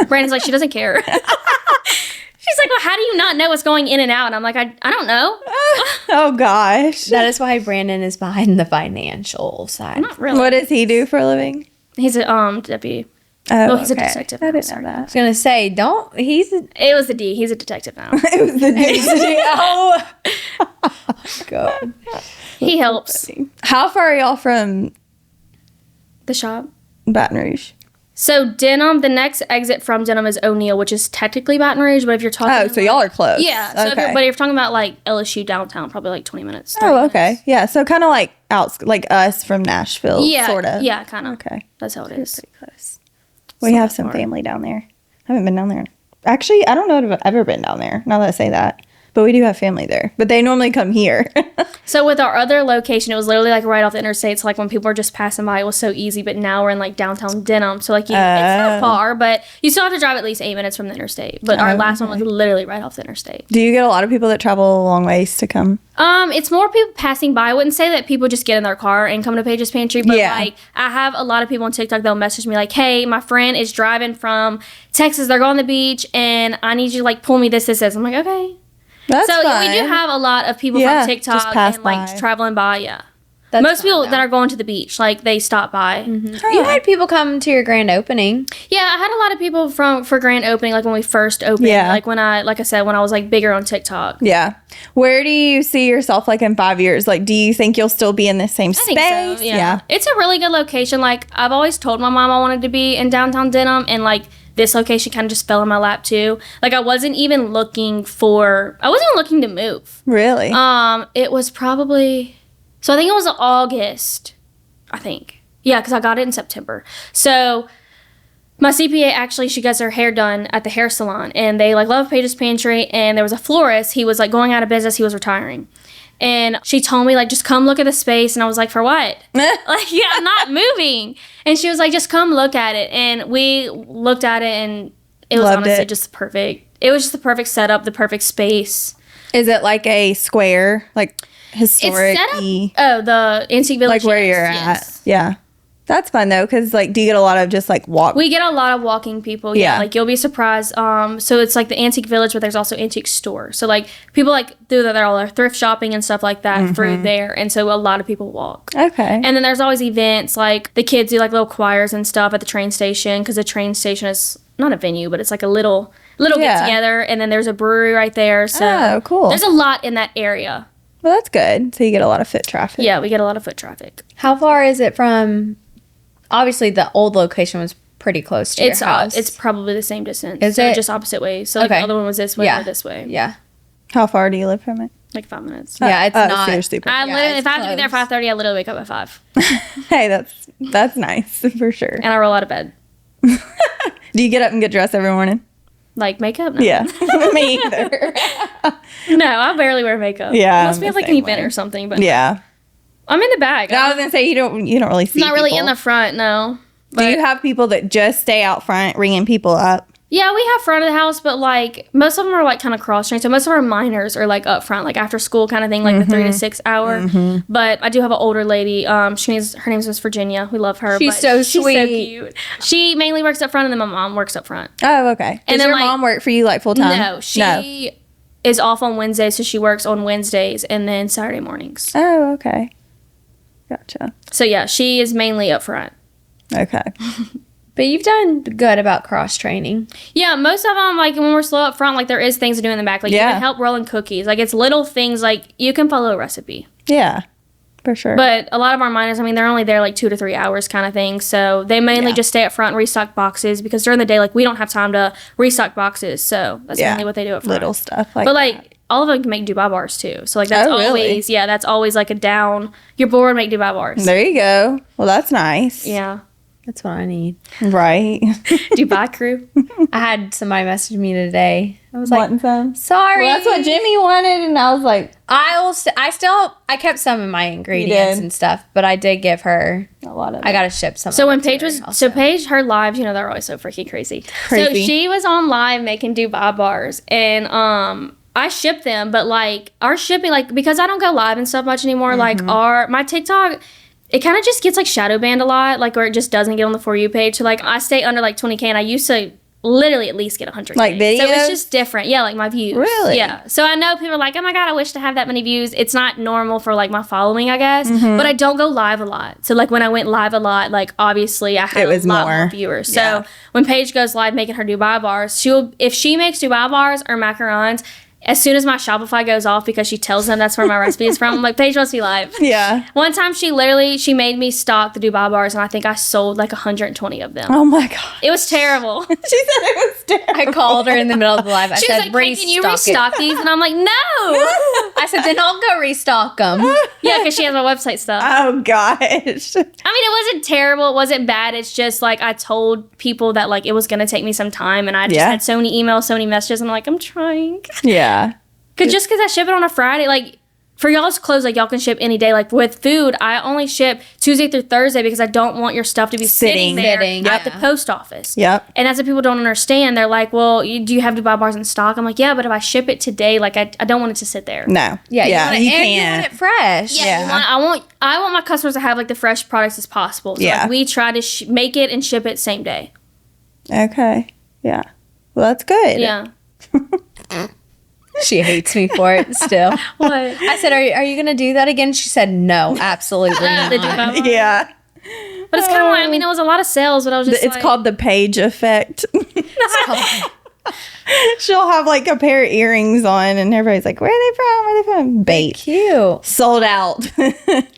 Brandon's like, she doesn't care. She's like, well, how do you not know what's going in and out? And I'm like, I don't know. Oh, gosh. That is why Brandon is behind the financial side. Not really. What does he do for a living? He's a deputy. Oh, he's a detective. I didn't know that. I was going to say, It was the D. He's a detective now. It was the D. Oh, God. He helps. How far are y'all from The shop? Baton Rouge? So Denham, the next exit from Denham is O'Neill, which is technically Baton Rouge, but if you're talking... Oh, so y'all are close. Yeah. So okay. but if you're talking about like LSU downtown, probably like 20 minutes. Oh, okay. Minutes. Yeah, so kind of like like us from Nashville, sort of. Yeah, kind of. Okay. That's how it is. Pretty close. We have some family down there. I haven't been down there. Actually, I don't know if I've ever been down there, now that I say that. But we do have family there. But they normally come here. So with our other location, it was literally like right off the interstate. So like when people were just passing by, it was so easy. But now we're in like downtown Denham. So like it's not far, but you still have to drive at least 8 minutes from the interstate. But our last one was literally right off the interstate. Do you get a lot of people that travel a long ways to come? It's more people passing by. I wouldn't say that people just get in their car and come to Paige's Pantry, but like I have a lot of people on TikTok that'll message me like, hey, my friend is driving from Texas. They're going to the beach and I need you to like pull me this. I'm like, okay. That's so fine. we do have a lot of people from TikTok and like traveling by. Yeah. That's most people that are going to the beach, like they stop by. Mm-hmm. You had people come to your grand opening. Yeah, I had a lot of people for grand opening, like when we first opened. Yeah. Like when I was like bigger on TikTok. Yeah. Where do you see yourself like in 5 years? Like, do you think you'll still be in the same space? I think so, yeah. It's a really good location. Like I've always told my mom I wanted to be in downtown Denham, and like this location kind of just fell in my lap too. Like I wasn't even looking to move. Really? It was probably, so I think it was August, I think. Yeah, because I got it in September. So my CPA actually, she gets her hair done at the hair salon, and they like love Paige's Pantry, and there was a florist. He was like going out of business. He was retiring. And she told me, like, just come look at the space. And I was like, for what? Like, yeah, I'm not moving. And she was like, just come look at it. And we looked at it, and it was honestly just perfect. It was just the perfect setup, the perfect space. Is it like a square, like historic? The Antique Village. Like where you're at. Yeah. That's fun though, because like, do you get a lot of just like walk? We get a lot of walking people. Yeah. Like you'll be surprised. So it's like the Antique Village, but there's also Antique Store. So like people like do that, all their thrift shopping and stuff like that through there. And so a lot of people walk. Okay. And then there's always events, like the kids do like little choirs and stuff at the train station, because the train station is not a venue, but it's like a little get together. And then there's a brewery right there. So cool. There's a lot in that area. Well, that's good. So you get a lot of foot traffic. Yeah, we get a lot of foot traffic. How far is it from? Obviously, the old location was pretty close to your house. It's probably the same distance. Is it? Just opposite ways. So like the other one was this way or this way. Yeah. How far do you live from it? Like 5 minutes. Yeah, it's not. So you're super. I literally, if I have to be there at 5:30, I literally wake up at 5. Hey, that's nice for sure. And I roll out of bed. Do you get up and get dressed every morning? Like makeup? No. Yeah, me either. No, I barely wear makeup. Yeah, Unless we have like an event or something. But yeah, I'm in the back. I was gonna say you don't really see. Not really people. in the front, no. Do you have people that just stay out front ringing people up? Yeah, we have front of the house, but like most of them are like kind of cross trained. So most of our minors are like up front, like after school kind of thing, like the 3 to 6 hour. But I do have an older lady. Her name's Miss Virginia. We love her. She's so sweet. So cute. She mainly works up front, and then my mom works up front. Oh, okay. Does your mom work for you like full time? No, she is off on Wednesdays, so she works on Wednesdays and then Saturday mornings. Oh, okay. Gotcha. So yeah, she is mainly up front. Okay. But you've done good about cross training. Yeah, most of them, like when we're slow up front, like there is things to do in the back. Like you can help rolling cookies. Like it's little things, like you can follow a recipe. Yeah, for sure. But a lot of our minors, I mean, they're only there like 2 to 3 hours kind of thing. So they mainly just stay up front and restock boxes, because during the day, like we don't have time to restock boxes. So that's mainly what they do up front. Little stuff like But like all of them can make Dubai bars too. So like that's really? that's always like a down. You're bored, make Dubai bars. There you go. Well, that's nice. Yeah. That's what I need. Right. Dubai crew. I had somebody message me today. I was like, Wanting some? sorry. Well, that's what Jimmy wanted, and I was like, I kept some of my ingredients and stuff, but I did give her a lot of. I got to ship some. So when Paige Paige, her lives, her lives so freaking crazy. So she was on live making Dubai bars, and I ship them, but like our shipping, like because I don't go live and stuff much anymore, like my TikTok, it kind of just gets like shadow banned a lot, like, or it just doesn't get on the For You page. So like I stay under like 20K, and I used to literally at least get 100K. Like videos? So it's just different. Yeah, like my views. Really? Yeah. So I know people are like, oh my God, I wish to have that many views. It's not normal for like my following, I guess. But I don't go live a lot. So like when I went live a lot, like obviously I had a lot more viewers. So when Paige goes live making her Dubai bars, if she makes Dubai bars or macarons, as soon as my Shopify goes off, because she tells them that's where my recipe is from, I'm like, Paige must be live. Yeah. One time she made me stock the Dubai bars, and I think I sold like 120 of them. Oh my God. It was terrible. She said it was terrible. I called her in the middle of the live. I She said, was like, hey, can you restock these? And I'm like, no. I said, then I'll go restock them. Yeah, because she has my website stuff. Oh gosh. I mean, it wasn't terrible. It wasn't bad. It's just like I told people that like it was going to take me some time, and I just had so many emails, so many messages, and I'm like, I'm trying. Yeah. Because I ship it on a Friday, like for y'all's clothes, like y'all can ship any day. Like with food, I only ship Tuesday through Thursday because I don't want your stuff to be sitting there at the post office. Yep. And that's what people don't understand. They're like, well, do you have Dubai bars in stock? I'm like, yeah, but if I ship it today, like I don't want it to sit there. No. Yeah, you can. can. You want it fresh. Yeah. I want my customers to have like the fresh products as possible. So like, we try to make it and ship it same day. Okay. Yeah. Well, that's good. Yeah. She hates me for it still. What? I said, are you going to do that again? She said, no, absolutely not. The Dubai bars. Yeah. But it's kind of I mean, it was a lot of sales, but I was just It's called the Paige effect. She'll have like a pair of earrings on, and everybody's like, where are they from? Where are they from? Bait. Cute. Sold out.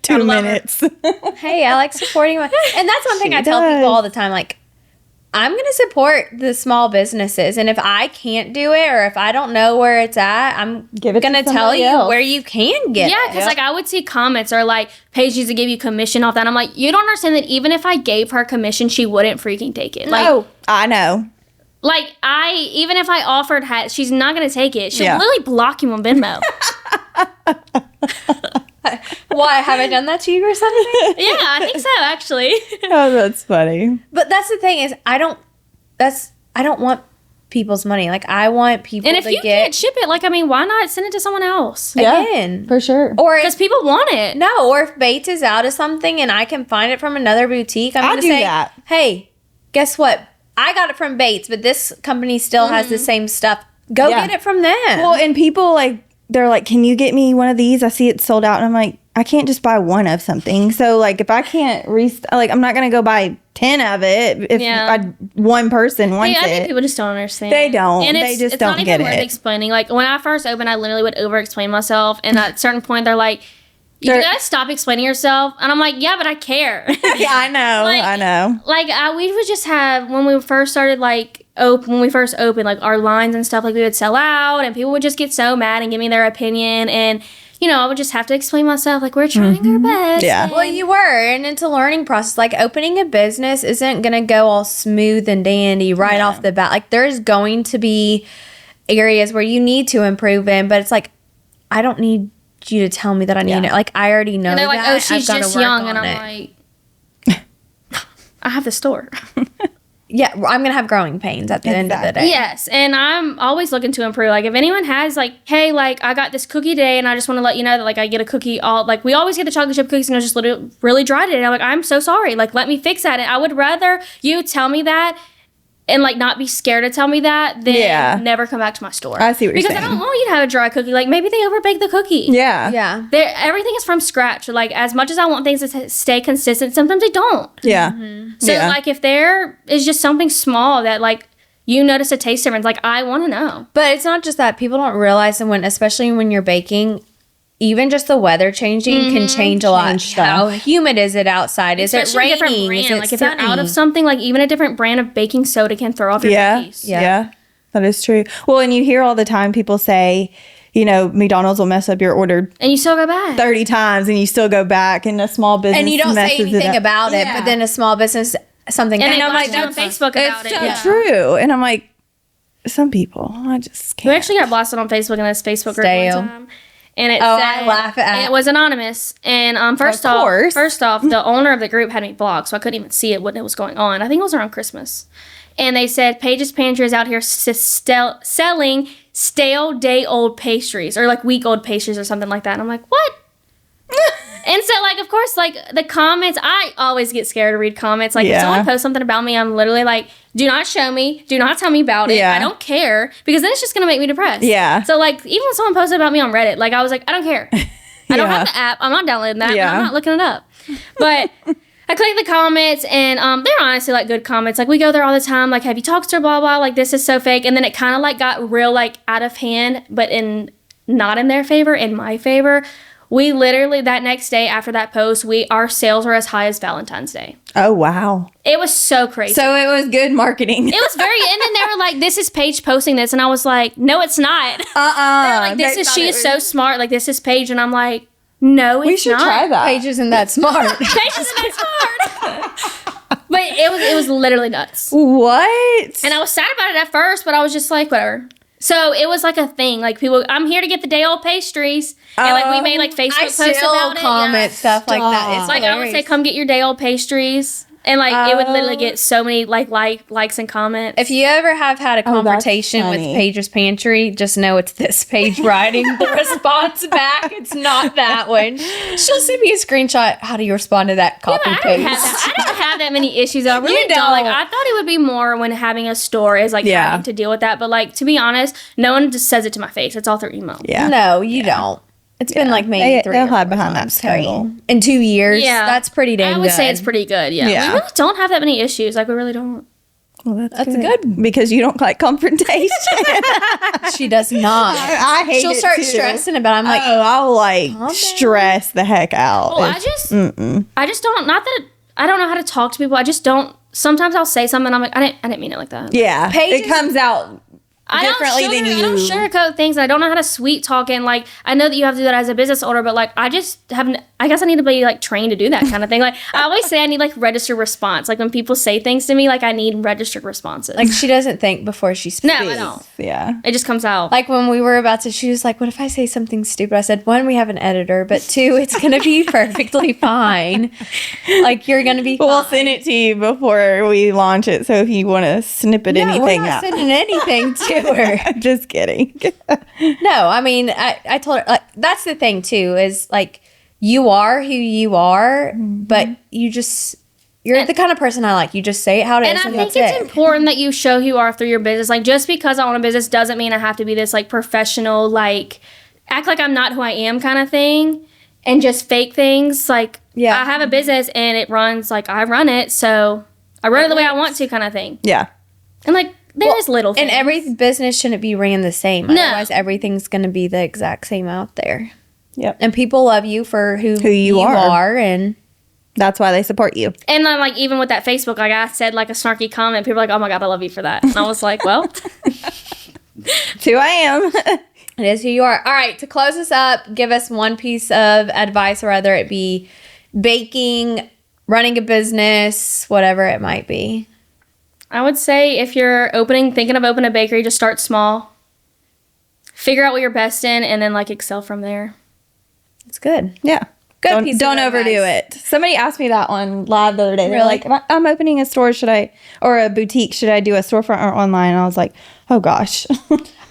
2 minutes. Hey, I like supporting and that's one thing I tell people all the time, like, I'm going to support the small businesses, and if I can't do it, or if I don't know where it's at, I'm going to tell you where you can get it. Yeah, because like I would see comments or like Paige used to give you commission off that. I'm like, you don't understand that even if I gave her commission, she wouldn't freaking take it. Like, no, I know. Like even if I offered she's not going to take it. She'll literally block you on Venmo. Why, have I done that to you or something? Yeah, I think so, actually. Oh, that's funny. But that's the thing is, I don't want people's money. Like, I want people and if you can't ship it, like, I mean, why not send it to someone else? Again. For sure. Or because people want it. No, or if Bates is out of something and I can find it from another boutique, I'm going to say, that. Hey, guess what? I got it from Bates, but this company still has the same stuff. Go get it from them. Well, and people like, they're like, can you get me one of these? I see it's sold out. And I'm like, I can't just buy one of something. So like, if I can't I'm not going to go buy 10 of it if one person wants it. I think people just don't understand. They don't. And they just it's don't not get even worth it. explaining. Like when I first opened, I literally would over explain myself. And at a certain point, they're like, you gotta stop explaining yourself. And I'm like, yeah, but I care. Yeah, I know. I know. Like we would just have, when we first started when we first opened, like our lines and stuff, like we would sell out and people would just get so mad and give me their opinion. And, I would just have to explain myself, like, we're trying our best. Yeah. Well, you were, and it's a learning process. Like, opening a business isn't going to go all smooth and dandy right off the bat. Like, there's going to be areas where you need to improve in, but it's like, I don't need you to tell me that I need it. Like, I already know and they're that. like, oh, she's just young. And I'm like, I have the store. Yeah, I'm going to have growing pains at the end of the day. Yes, and I'm always looking to improve. Like, if anyone has, like, hey, like, I got this cookie today, and I just want to let you know that, like, I get a cookie we always get the chocolate chip cookies, and I just really dry today. And I'm like, I'm so sorry. Like, let me fix that. And I would rather you tell me that and, like, not be scared to tell me that than never come back to my store. I see what you're saying. Because I don't want you to have a dry cookie. Like, maybe they overbake the cookie. Yeah. Yeah. Everything is from scratch. Like, as much as I want things to stay consistent, sometimes they don't. Yeah. So, like, if there is just something small that, like, you notice a taste difference, like, I want to know. But it's not just that. People don't realize, and especially when you're baking, even just the weather changing can change a lot. How humid is it outside? Is it raining? Different brand. Is it like, if sunny? you're out of something, like, even a different brand of baking soda can throw off your cookies. Yeah. That is true. Well, and you hear all the time people say, McDonald's will mess up your order And you still go back 30 times and you still go back, and a small business And you don't say anything about it, Yeah. but then a small business, something. and I'm I'm like on Facebook about it. It's so true. And I'm like, some people, I just can't. We actually got blasted on Facebook in this Facebook group Stale. one time. And it I said, laugh at it was anonymous. And first off, the owner of the group had me blocked, so I couldn't even see it, what was going on. I think it was around Christmas. And they said, Paige's Pantry is out here selling stale day-old pastries, or like week-old pastries or something like that. And I'm like, what? And so, like, of course, like, the comments, I always get scared to read comments. Like, if someone posts something about me, I'm literally like, do not show me. Do not tell me about it. Yeah. I don't care. Because then it's just going to make me depressed. Yeah. So, like, even when someone posted about me on Reddit, like, I was like, I don't care. I don't have the app. I'm not downloading that. Yeah. I'm not looking it up. But I clicked the comments, and they're honestly, like, good comments. Like, we go there all the time. Like, have you talked to her, blah, blah. Like, this is so fake. And then it kind of, like, got real, like, out of hand, but not in their favor, in my favor. We literally, that next day after that post, our sales were as high as Valentine's Day. Oh, wow. It was so crazy. So it was good marketing. It was and then they were like, this is Paige posting this. And I was like, no, it's not. They're like, she is so smart. Like, this is Paige. And I'm like, no, it's not. We should try that. Paige isn't that smart. Paige isn't that smart. But it was literally nuts. What? And I was sad about it at first, but I was just like, whatever. So it was like a thing. Like, people, I'm here to get the day old pastries. And like, we made like Facebook posts about it. Comment stuff like that. It's like, I would say, come get your day old pastries. And like, it would literally get so many likes and comments. If you ever have had a confrontation with Paige's Pantry, just know it's this Paige writing the response back. It's not that one. She'll send me a screenshot. How do you respond to that copy paste? I don't have that many issues. I really don't. Like, I thought it would be more when having a store is like having to deal with that. But like, to be honest, no one just says it to my face. It's all through email. Yeah. No, you don't. It's been like maybe they'll hide behind that screen. In 2 years. Yeah. That's pretty dang good. I would say it's pretty good. Yeah. We really don't have that many issues. Like, we really don't. Well, that's good. Because you don't like confrontation. She does not. I hate She'll it start too. stressing about it. I'm like, I'll like stress the heck out. Well, I just don't, not that I don't know how to talk to people. I just don't, sometimes I'll say something and I'm like, I didn't mean it like that. Yeah. It comes out differently than you. I don't sugarcoat things, and I don't know how to sweet talk, and like, I know that you have to do that as a business owner, but like, I just haven't, I guess I need to be like trained to do that kind of thing. Like, I always say I need like registered response. Like, when people say things to me, like, I need registered responses. like, she doesn't think before she speaks. No, I don't. Yeah. It just comes out. Like, when we were about to, she was like, what if I say something stupid? I said, 1, we have an editor, but 2, it's going to be perfectly fine. Like, you're going to be fine. We'll send it to you before we launch it. So if you want to snippet anything we're not out. sending anything to her. Just kidding. No, I mean, I told her, like, that's the thing too, is like, you are who you are, but you're the kind of person I like. You just say it how it is, and I think it's important that you show who you are through your business. Like, just because I own a business doesn't mean I have to be this like professional, like, act like I'm not who I am kind of thing, and just fake things. Like, I have a business and it runs like I run it, so I run it the way I want to, kind of thing. Yeah. And like, there's little things. And every business shouldn't be ran the same. No. Otherwise, everything's going to be the exact same out there. Yep. And people love you for who you are. And that's why they support you. And then, like, even with that Facebook, like, I said, like, a snarky comment. People are like, oh, my God, I love you for that. And I was like, well. It's who I am. It is who you are. All right, to close this up, give us one piece of advice, whether it be baking, running a business, whatever it might be. I would say if you're thinking of opening a bakery, just start small. Figure out what you're best in, and then, like, excel from there. It's good. Yeah. Good piece of Don't overdo advice. it. Somebody asked me that one live the other day. They're Really? like, I'm opening a store. Or a boutique. Should I do a storefront or online? And I was like, oh, gosh.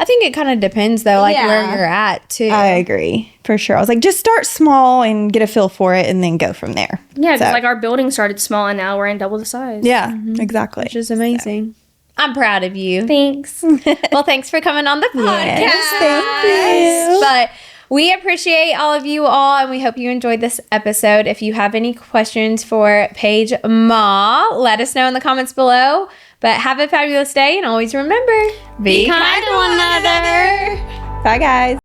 I think it kind of depends, though, like where you're at, too. I agree. For sure. I was like, just start small and get a feel for it and then go from there. Yeah, because, So- like, our building started small, and now we're in double the size. Yeah, exactly. Which is amazing. I'm proud of you. Thanks. Well, thanks for coming on the podcast. Yes, thank you. But we appreciate all of you all, and we hope you enjoyed this episode. If you have any questions for Paige Ma, let us know in the comments below. But have a fabulous day, and always remember, be kind to one another. Bye, guys.